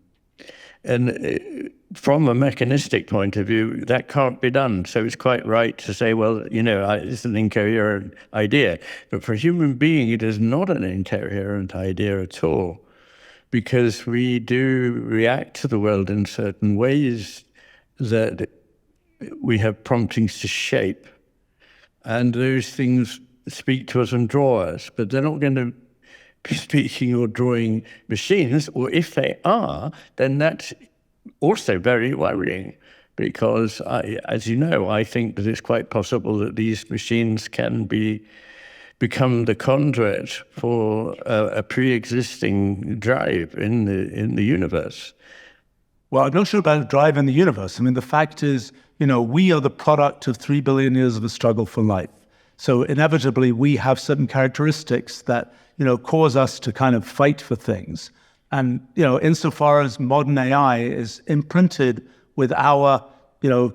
And from a mechanistic point of view, that can't be done. So it's quite right to say, well, it's an incoherent idea. But for a human being, it is not an incoherent idea at all, because we do react to the world in certain ways that we have promptings to shape. And those things speak to us and draw us, but they're not going to be speaking or drawing machines, or if they are, then that's also very worrying, because as you know, I think that it's quite possible that these machines can become the conduit for a pre-existing drive in the universe. Well, I'm not sure about a drive in the universe. I mean, the fact is, we are the product of 3 billion years of a struggle for life. So inevitably, we have certain characteristics that, cause us to kind of fight for things. And, insofar as modern AI is imprinted with our,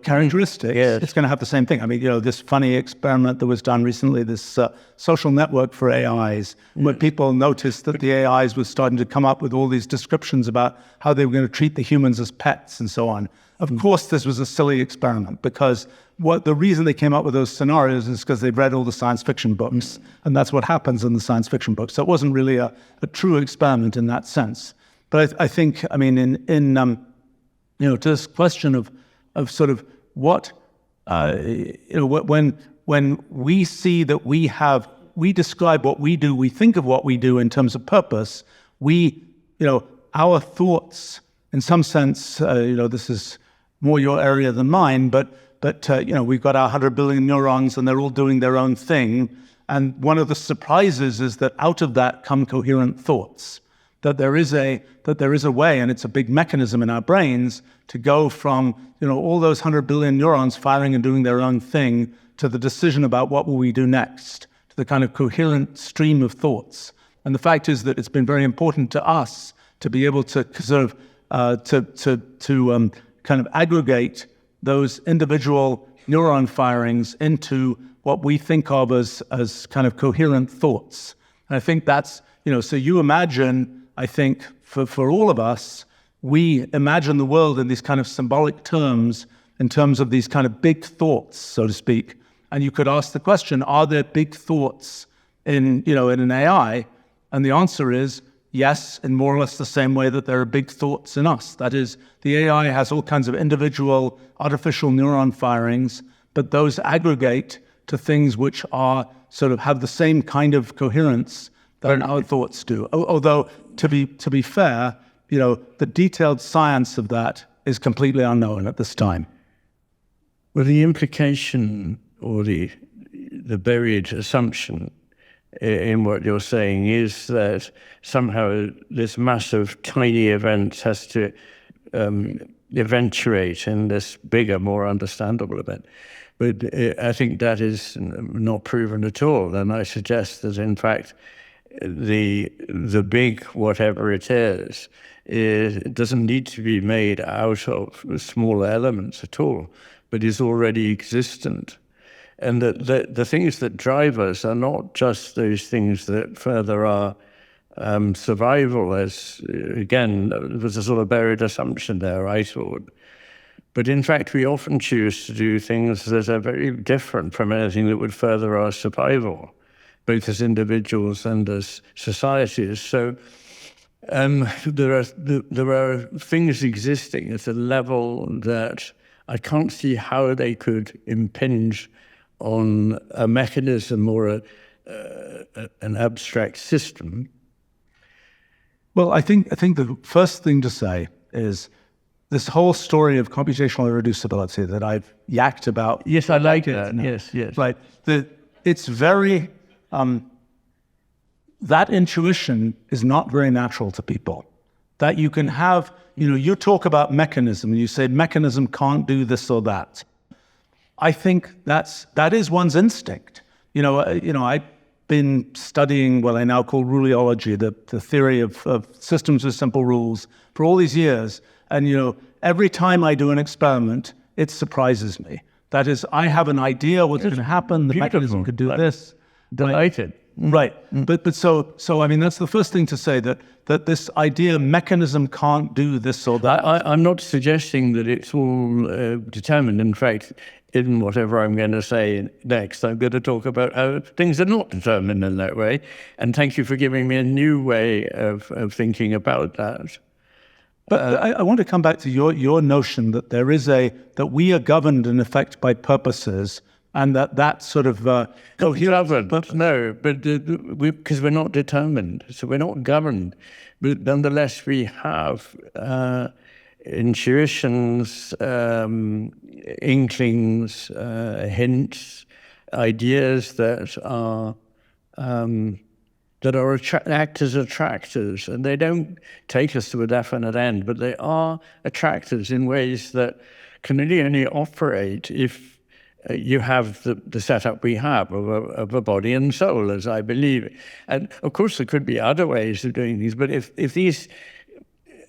characteristics, yes, it's going to have the same thing. I mean, this funny experiment that was done recently, this social network for AIs, where people noticed that the AIs were starting to come up with all these descriptions about how they were going to treat the humans as pets and so on. Of course, this was a silly experiment, because the reason they came up with those scenarios is because they've read all the science fiction books, and that's what happens in the science fiction books. So it wasn't really a true experiment in that sense. But I think, I mean, to this question of sort of what, when we see that we describe what we do, we think of what we do in terms of purpose, our thoughts, in some sense, this is more your area than mine, but we've got our 100 billion neurons and they're all doing their own thing. And one of the surprises is that out of that come coherent thoughts, that there is a way, and it's a big mechanism in our brains, to go from, all those 100 billion neurons firing and doing their own thing to the decision about what will we do next, to the kind of coherent stream of thoughts. And the fact is that it's been very important to us to be able to sort of, kind of aggregate those individual neuron firings into what we think of as kind of coherent thoughts. And I think that's, so you imagine, I think, for all of us, we imagine the world in these kind of symbolic terms, in terms of these kind of big thoughts, so to speak. And you could ask the question, are there big thoughts in an AI? And the answer is yes, in more or less the same way that there are big thoughts in us. That is, the AI has all kinds of individual artificial neuron firings, but those aggregate to things which are sort of have the same kind of coherence that our thoughts do. Although, to be fair, the detailed science of that is completely unknown at this time. Well, the implication or the buried assumption in what you're saying is that somehow this massive tiny event has to eventuate in this bigger, more understandable event. But I think that is not proven at all. And I suggest that, in fact, the big whatever it is, it doesn't need to be made out of smaller elements at all, but is already existent. And that the things that drive us are not just those things that further our survival, as, again, there was a sort of buried assumption there, I thought. But in fact, we often choose to do things that are very different from anything that would further our survival, both as individuals and as societies. So there are things existing at a level that I can't see how they could impinge on a mechanism or an abstract system. Well, I think the first thing to say is this whole story of computational irreducibility that I've yacked about. Yes, I like that. Yes. Right. It's very, that intuition is not very natural to people. That you can have, you talk about mechanism, and you say mechanism can't do this or that. I think that is one's instinct. I've been studying what I now call ruleology, the theory of systems with simple rules, for all these years. And, every time I do an experiment, it surprises me. That is, I have an idea what's going to happen, the mechanism could do this. Delighted. Right. But so I mean, that's the first thing to say, that this idea mechanism can't do this or that. I'm not suggesting that it's all determined. In fact, in whatever I'm going to say next, I'm going to talk about how things are not determined in that way. And thank you for giving me a new way of thinking about that. But I want to come back to your notion that that we are governed in effect by purposes, and that sort of governed. Because we're not determined, so we're not governed. But nonetheless, we have intuitions, inklings, hints, ideas that are act as attractors, and they don't take us to a definite end, but they are attractors in ways that can only operate if you have the setup we have of a body and soul, as I believe. And of course, there could be other ways of doing these, but if these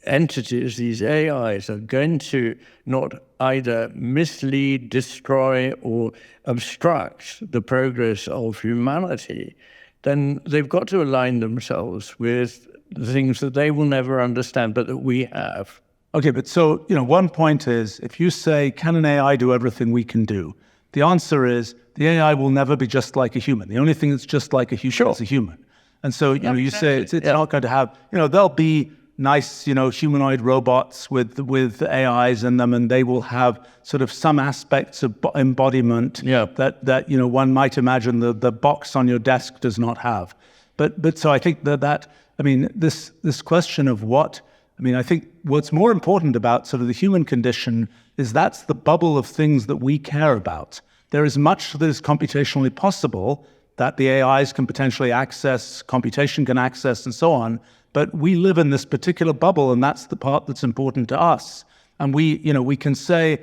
entities, these AIs, are going to not either mislead, destroy, or obstruct the progress of humanity, then they've got to align themselves with the things that they will never understand, but that we have. Okay, but so, one point is, if you say, can an AI do everything we can do? The answer is, the AI will never be just like a human. The only thing that's just like a human is a human. And so, you say it's not going to have, there'll be nice, humanoid robots with AIs in them, and they will have sort of some aspects of embodiment that one might imagine the box on your desk does not have. But so I think this question of I think what's more important about sort of the human condition is that's the bubble of things that we care about. There is much that is computationally possible that the AIs can potentially access, computation can access, and so on. But we live in this particular bubble, and that's the part that's important to us. And we can say,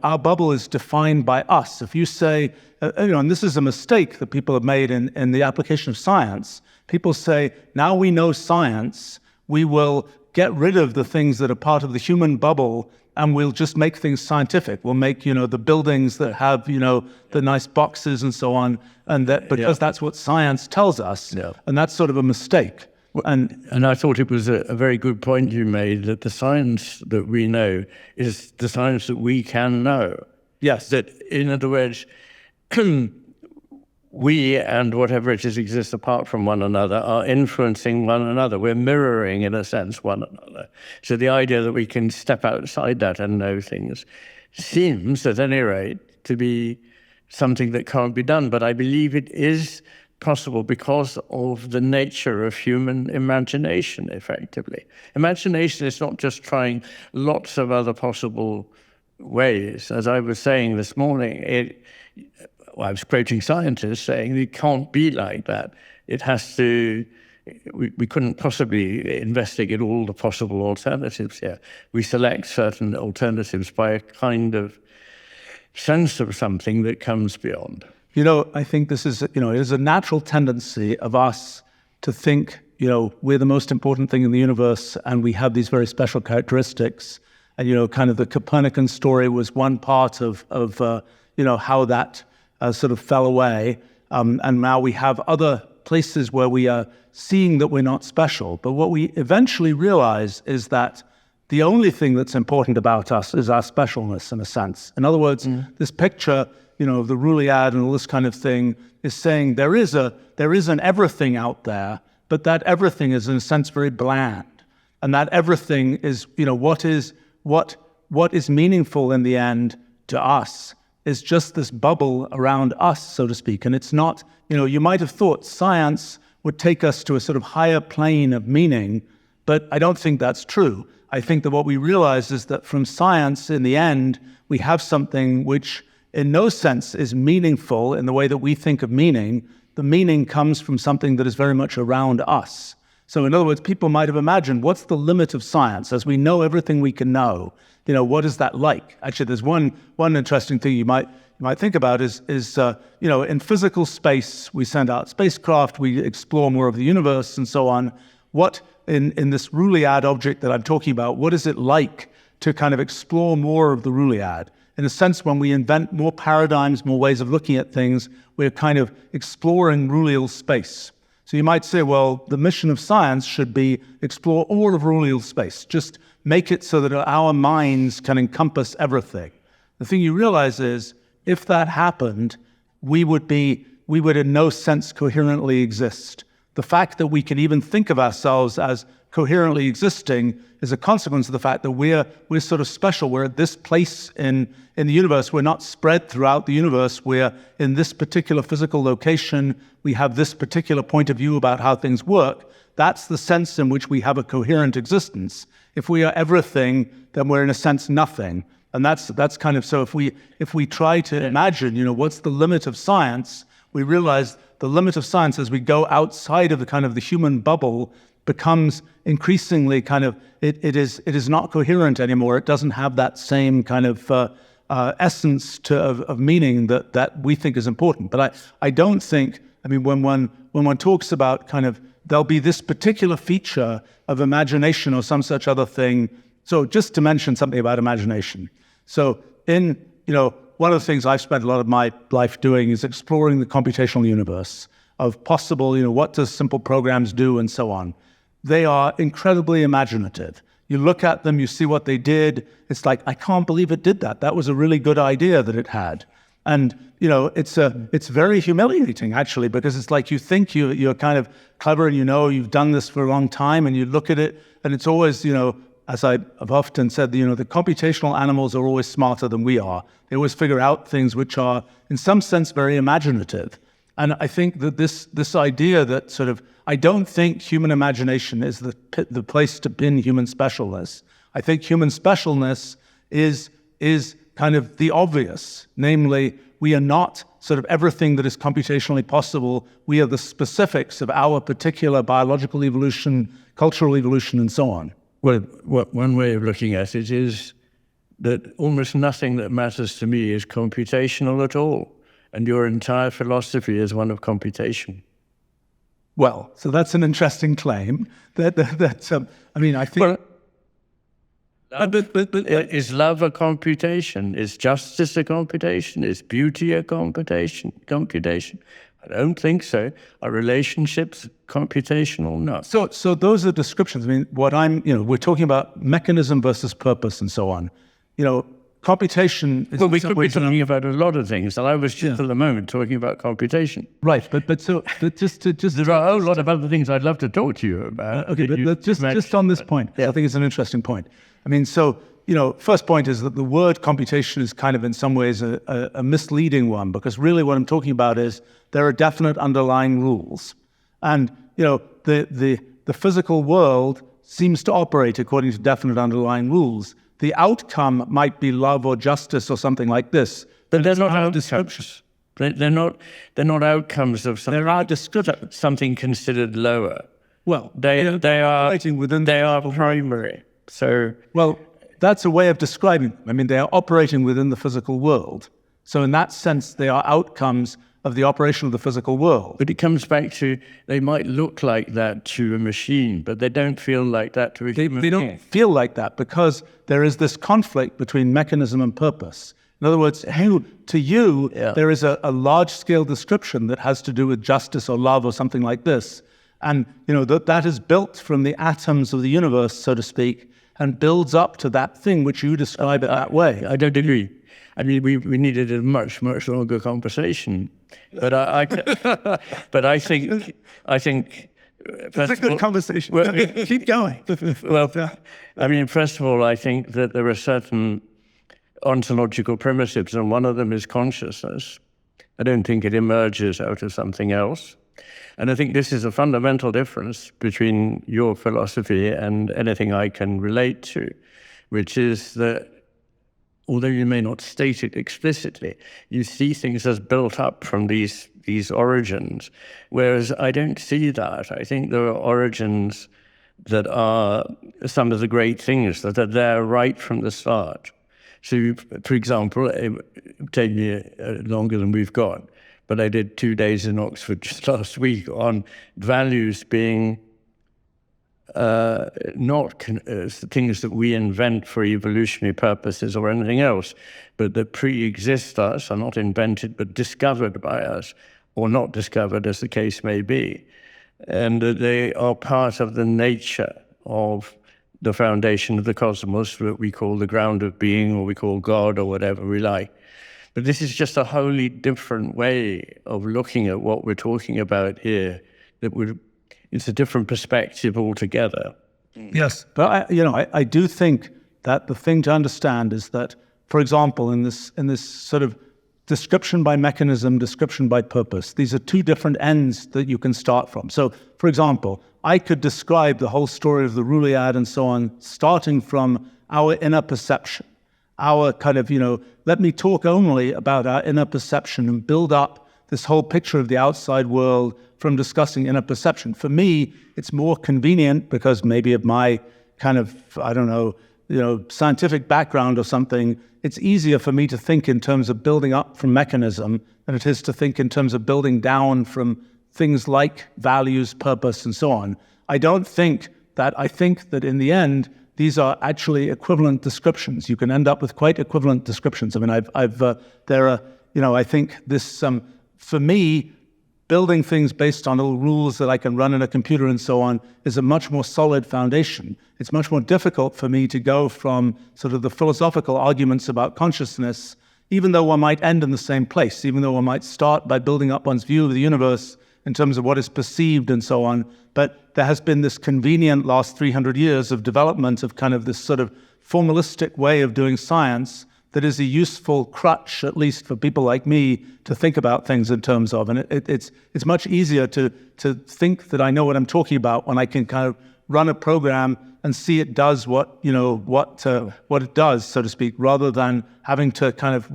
our bubble is defined by us. If you say, and this is a mistake that people have made in the application of science. People say, now we know science, we will get rid of the things that are part of the human bubble, and we'll just make things scientific. We'll make, the buildings that have, the nice boxes and so on, and that because that's what science tells us, and that's sort of a mistake. And I thought it was a very good point you made, that the science that we know is the science that we can know. Yes. That, in other words, we and whatever it is exists apart from one another are influencing one another. We're mirroring, in a sense, one another. So the idea that we can step outside that and know things seems, at any rate, to be something that can't be done. But I believe it is possible because of the nature of human imagination, effectively. Imagination is not just trying lots of other possible ways. As I was saying this morning, I was quoting scientists saying it can't be like that. It has to, we couldn't possibly investigate all the possible alternatives here. We select certain alternatives by a kind of sense of something that comes beyond. I think this is, it is a natural tendency of us to think, we're the most important thing in the universe, and we have these very special characteristics. And, kind of the Copernican story was one part of how that sort of fell away. And now we have other places where we are seeing that we're not special. But what we eventually realize is that the only thing that's important about us is our specialness, in a sense. In other words, this picture, of the Ruliad and all this kind of thing is saying there is an everything out there, but that everything is, in a sense, very bland. And that everything is, what is meaningful in the end to us is just this bubble around us, so to speak. And it's not, you might have thought science would take us to a sort of higher plane of meaning, But I don't think that's true. I think that what we realize is that from science, in the end, we have something which in no sense is meaningful in the way that we think of meaning. The meaning comes from something that is very much around us. So in other words, people might have imagined, what's the limit of science? As we know everything we can know, what is that like? Actually, there's one interesting thing you might think about is in physical space, we send out spacecraft, we explore more of the universe and so on. What, in this Rulliad object that I'm talking about, what is it like to kind of explore more of the Rulliad? In a sense, when we invent more paradigms, more ways of looking at things, we're kind of exploring Rullial space. So you might say, well, the mission of science should be explore all of Rullial space. Just make it so that our minds can encompass everything. The thing you realize is, if that happened, we would in no sense coherently exist. The fact that we can even think of ourselves as coherently existing is a consequence of the fact that we're sort of special. We're at this place in the universe. We're not spread throughout the universe. We're in this particular physical location. We have this particular point of view about how things work. That's the sense in which we have a coherent existence. If we are everything, then we're in a sense nothing. And that's kind of, so if we try to imagine, what's the limit of science, we realize the limit of science as we go outside of the human bubble becomes increasingly kind of, it is not coherent anymore. It doesn't have that same kind of essence of meaning that we think is important. But I don't think, when one talks about kind of, there'll be this particular feature of imagination or some such other thing. So just to mention something about imagination. So one of the things I've spent a lot of my life doing is exploring the computational universe of possible, what does simple programs do and so on. They are incredibly imaginative. You look at them, you see what they did. It's like, I can't believe it did that. That was a really good idea that it had. And, it's very humiliating, actually, because it's like you think you're kind of clever and you've done this for a long time, and you look at it, and it's always, as I've often said, the computational animals are always smarter than we are. They always figure out things which are, in some sense, very imaginative. And I think that this idea that sort of, I don't think human imagination is the place to pin human specialness. I think human specialness is kind of the obvious. Namely, we are not sort of everything that is computationally possible. We are the specifics of our particular biological evolution, cultural evolution, and so on. Well, one way of looking at it is that almost nothing that matters to me is computational at all. And your entire philosophy is one of computation. Well, so that's an interesting claim. I think... Well, is love a computation? Is justice a computation? Is beauty a computation? I don't think so. Are relationships computational? No. So those are descriptions. We're talking about mechanism versus purpose and so on. Computation is... Well, we could be talking about a lot of things, and I was just at the moment talking about computation. Right, but just there are a whole lot of other things I'd love to talk to you about. Okay, but just on this point, I think it's an interesting point. First point is that the word computation is kind of in some ways a misleading one, because really what I'm talking about is there are definite underlying rules. And, the physical world seems to operate according to definite underlying rules. The outcome might be love or justice or something like this. But they're not outcomes. They're not outcomes of something. There are descriptions. Something considered lower. Well, they are primary. So well, that's a way of describing them. They are operating within the physical world. So in that sense, they are outcomes of the operation of the physical world. But it comes back to, they might look like that to a machine, but they don't feel like that to a human being. They don't feel like that because there is this conflict between mechanism and purpose. In other words, to you, there is a large-scale description that has to do with justice or love or something like this. And, that is built from the atoms of the universe, so to speak, and builds up to that thing which you describe it that way. I don't agree. We needed a much, much longer conversation. But I think it's a good conversation. Well, keep going. Well, first of all, I think that there are certain ontological primitives, and one of them is consciousness. I don't think it emerges out of something else. And I think this is a fundamental difference between your philosophy and anything I can relate to, which is that although you may not state it explicitly, you see things as built up from these origins, whereas I don't see that. I think there are origins that are some of the great things that are there right from the start. So, for example, it would take me longer than we've got, but I did 2 days in Oxford just last week on values being not things that we invent for evolutionary purposes or anything else, but that pre-exist us, are not invented but discovered by us, or not discovered as the case may be. And that they are part of the nature of the foundation of the cosmos, that we call the ground of being, or we call God, or whatever we like. But this is just a wholly different way of looking at what we're talking about here. It's a different perspective altogether. Yes, but I do think that the thing to understand is that, for example, in this sort of description by mechanism, description by purpose, these are two different ends that you can start from. So, for example, I could describe the whole story of the Rouliad and so on, starting from our inner perception, our kind of, let me talk only about our inner perception and build up this whole picture of the outside world from discussing inner perception. For me, it's more convenient because maybe of my kind of, scientific background or something, it's easier for me to think in terms of building up from mechanism than it is to think in terms of building down from things like values, purpose, and so on. I think that in the end, these are actually equivalent descriptions. You can end up with quite equivalent descriptions. I mean, I think this, for me, building things based on little rules that I can run in a computer and so on is a much more solid foundation. It's much more difficult for me to go from sort of the philosophical arguments about consciousness, even though one might end in the same place, even though one might start by building up one's view of the universe in terms of what is perceived and so on. But there has been this convenient last 300 years of development of kind of this sort of formalistic way of doing science that is a useful crutch, at least for people like me, to think about things in terms of. And it's much easier to think that I know what I'm talking about when I can kind of run a program and see it does what it does, so to speak, rather than having to kind of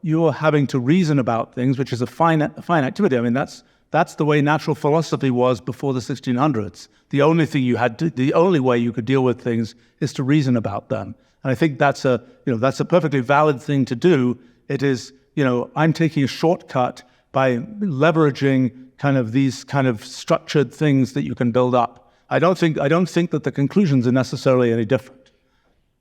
you're having to reason about things, which is a fine activity. I mean, that's the way natural philosophy was before the 1600s. The only way you could deal with things is to reason about them. And I think that's a perfectly valid thing to do. It is, I'm taking a shortcut by leveraging kind of these kind of structured things that you can build up. I don't think that the conclusions are necessarily any different.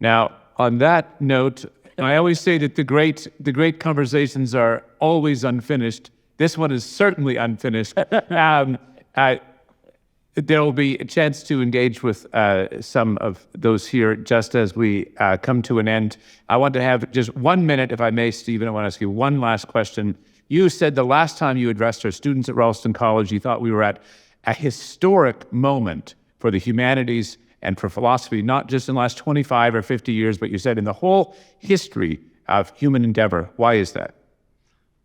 Now, on that note, I always say that the great conversations are always unfinished. This one is certainly unfinished. There will be a chance to engage with some of those here just as we come to an end. I want to have just 1 minute, if I may, Stephen. I want to ask you one last question. You said the last time you addressed our students at Ralston College, you thought we were at a historic moment for the humanities and for philosophy, not just in the last 25 or 50 years, but you said in the whole history of human endeavor. Why is that?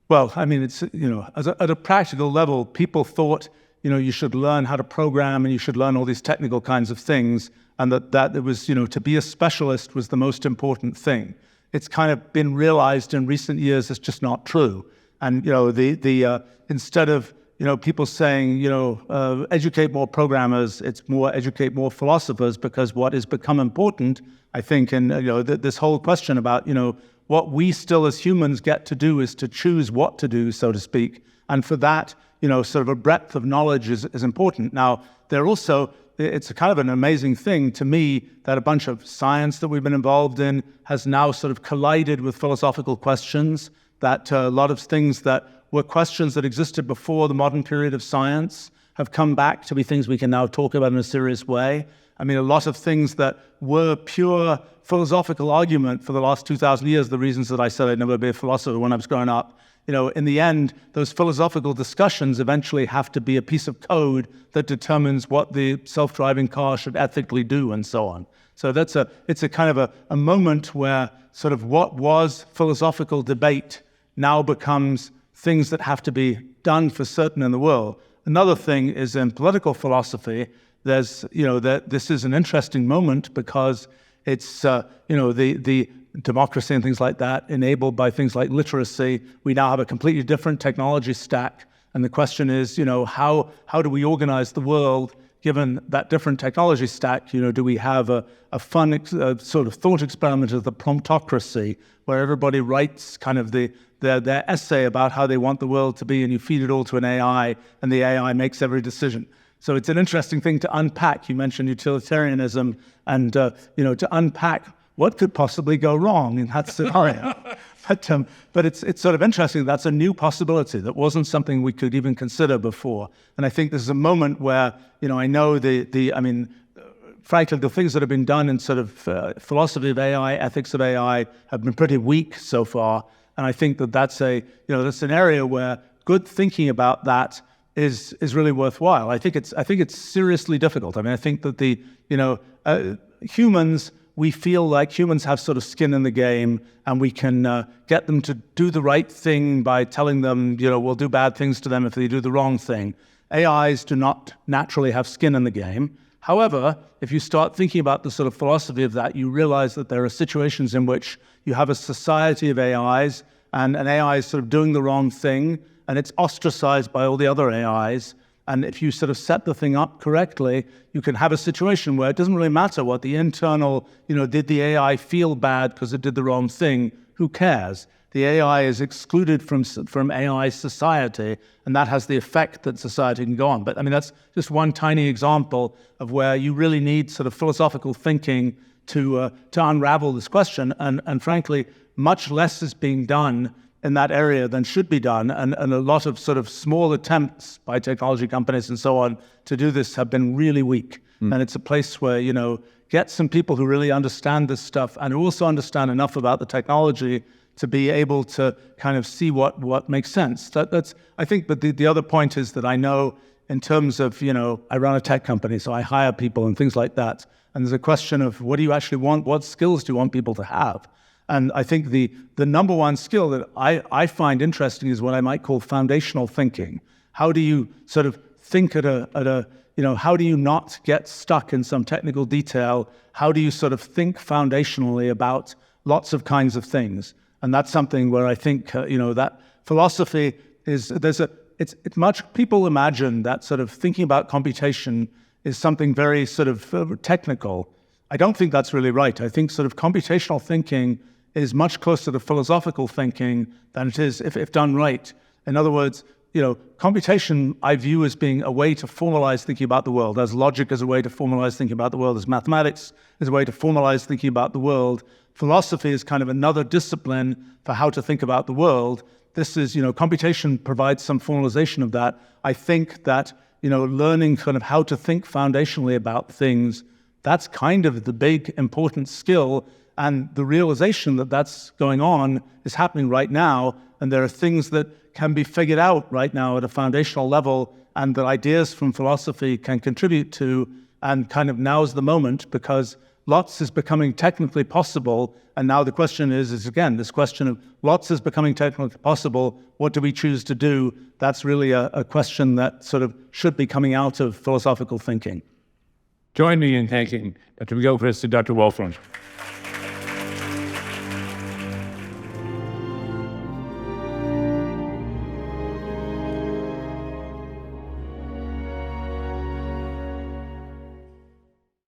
Well, I mean, it's, at a practical level, people thought, you should learn how to program and you should learn all these technical kinds of things, and that it was, to be a specialist was the most important thing. It's kind of been realized in recent years it's just not true. And, instead of, people saying, educate more programmers, it's more educate more philosophers, because what has become important, I think, and, this whole question about, what we still as humans get to do is to choose what to do, so to speak. And for that, sort of a breadth of knowledge is important. Now, it's a kind of an amazing thing to me that a bunch of science that we've been involved in has now sort of collided with philosophical questions, that a lot of things that were questions that existed before the modern period of science have come back to be things we can now talk about in a serious way. I mean, a lot of things that were pure philosophical argument for the last 2,000 years, the reasons that I said I'd never be a philosopher when I was growing up, in the end, those philosophical discussions eventually have to be a piece of code that determines what the self-driving car should ethically do and so on. So it's a kind of a moment where sort of what was philosophical debate now becomes things that have to be done for certain in the world. Another thing is in political philosophy, there's, this is an interesting moment because it's, the democracy and things like that enabled by things like literacy. We now have a completely different technology stack. And the question is, how do we organize the world given that different technology stack? Do we have a fun sort of thought experiment of the promptocracy where everybody writes kind of their essay about how they want the world to be, and you feed it all to an AI, and the AI makes every decision. So it's an interesting thing to unpack. You mentioned utilitarianism, and to unpack what could possibly go wrong in that scenario. But it's sort of interesting. That's a new possibility that wasn't something we could even consider before. And I think this is a moment where, I know frankly, the things that have been done in sort of philosophy of AI, ethics of AI, have been pretty weak so far. And I think that's that's an area where good thinking about that is really worthwhile. I think it's seriously difficult. I think that humans, we feel like humans have sort of skin in the game, and we can get them to do the right thing by telling them, we'll do bad things to them if they do the wrong thing. AIs do not naturally have skin in the game. However, if you start thinking about the sort of philosophy of that, you realize that there are situations in which you have a society of AIs, and an AI is sort of doing the wrong thing, and it's ostracized by all the other AIs. And if you sort of set the thing up correctly, you can have a situation where it doesn't really matter what the internal, did the AI feel bad because it did the wrong thing? Who cares? The AI is excluded from AI society, and that has the effect that society can go on. But that's just one tiny example of where you really need sort of philosophical thinking to unravel this question. And frankly, much less is being done in that area than should be done, and a lot of sort of small attempts by technology companies and so on to do this have been really weak. And it's a place where, get some people who really understand this stuff and also understand enough about the technology to be able to kind of see what makes sense. I think, but the other point is that I know in terms of, I run a tech company, so I hire people and things like that. And there's a question of what do you actually want? What skills do you want people to have? And I think the number one skill that I find interesting is what I might call foundational thinking. How do you sort of think how do you not get stuck in some technical detail? How do you sort of think foundationally about lots of kinds of things? And that's something where I think, that philosophy is, it's much, people imagine that sort of thinking about computation is something very sort of technical. I don't think that's really right. I think sort of computational thinking is much closer to philosophical thinking than it is if done right. In other words, computation I view as being a way to formalize thinking about the world, as logic as a way to formalize thinking about the world, as mathematics is a way to formalize thinking about the world. Philosophy is kind of another discipline for how to think about the world. This is, computation provides some formalization of that. I think that, learning kind of how to think foundationally about things, that's kind of the big important skill. And the realization that that's going on is happening right now. And there are things that can be figured out right now at a foundational level, and that ideas from philosophy can contribute to. And kind of now's the moment, because lots is becoming technically possible. And now the question is again, this question of lots is becoming technically possible. What do we choose to do? That's really a question that sort of should be coming out of philosophical thinking. Join me in thanking Dr. McGilchrist and Dr. Wolfram.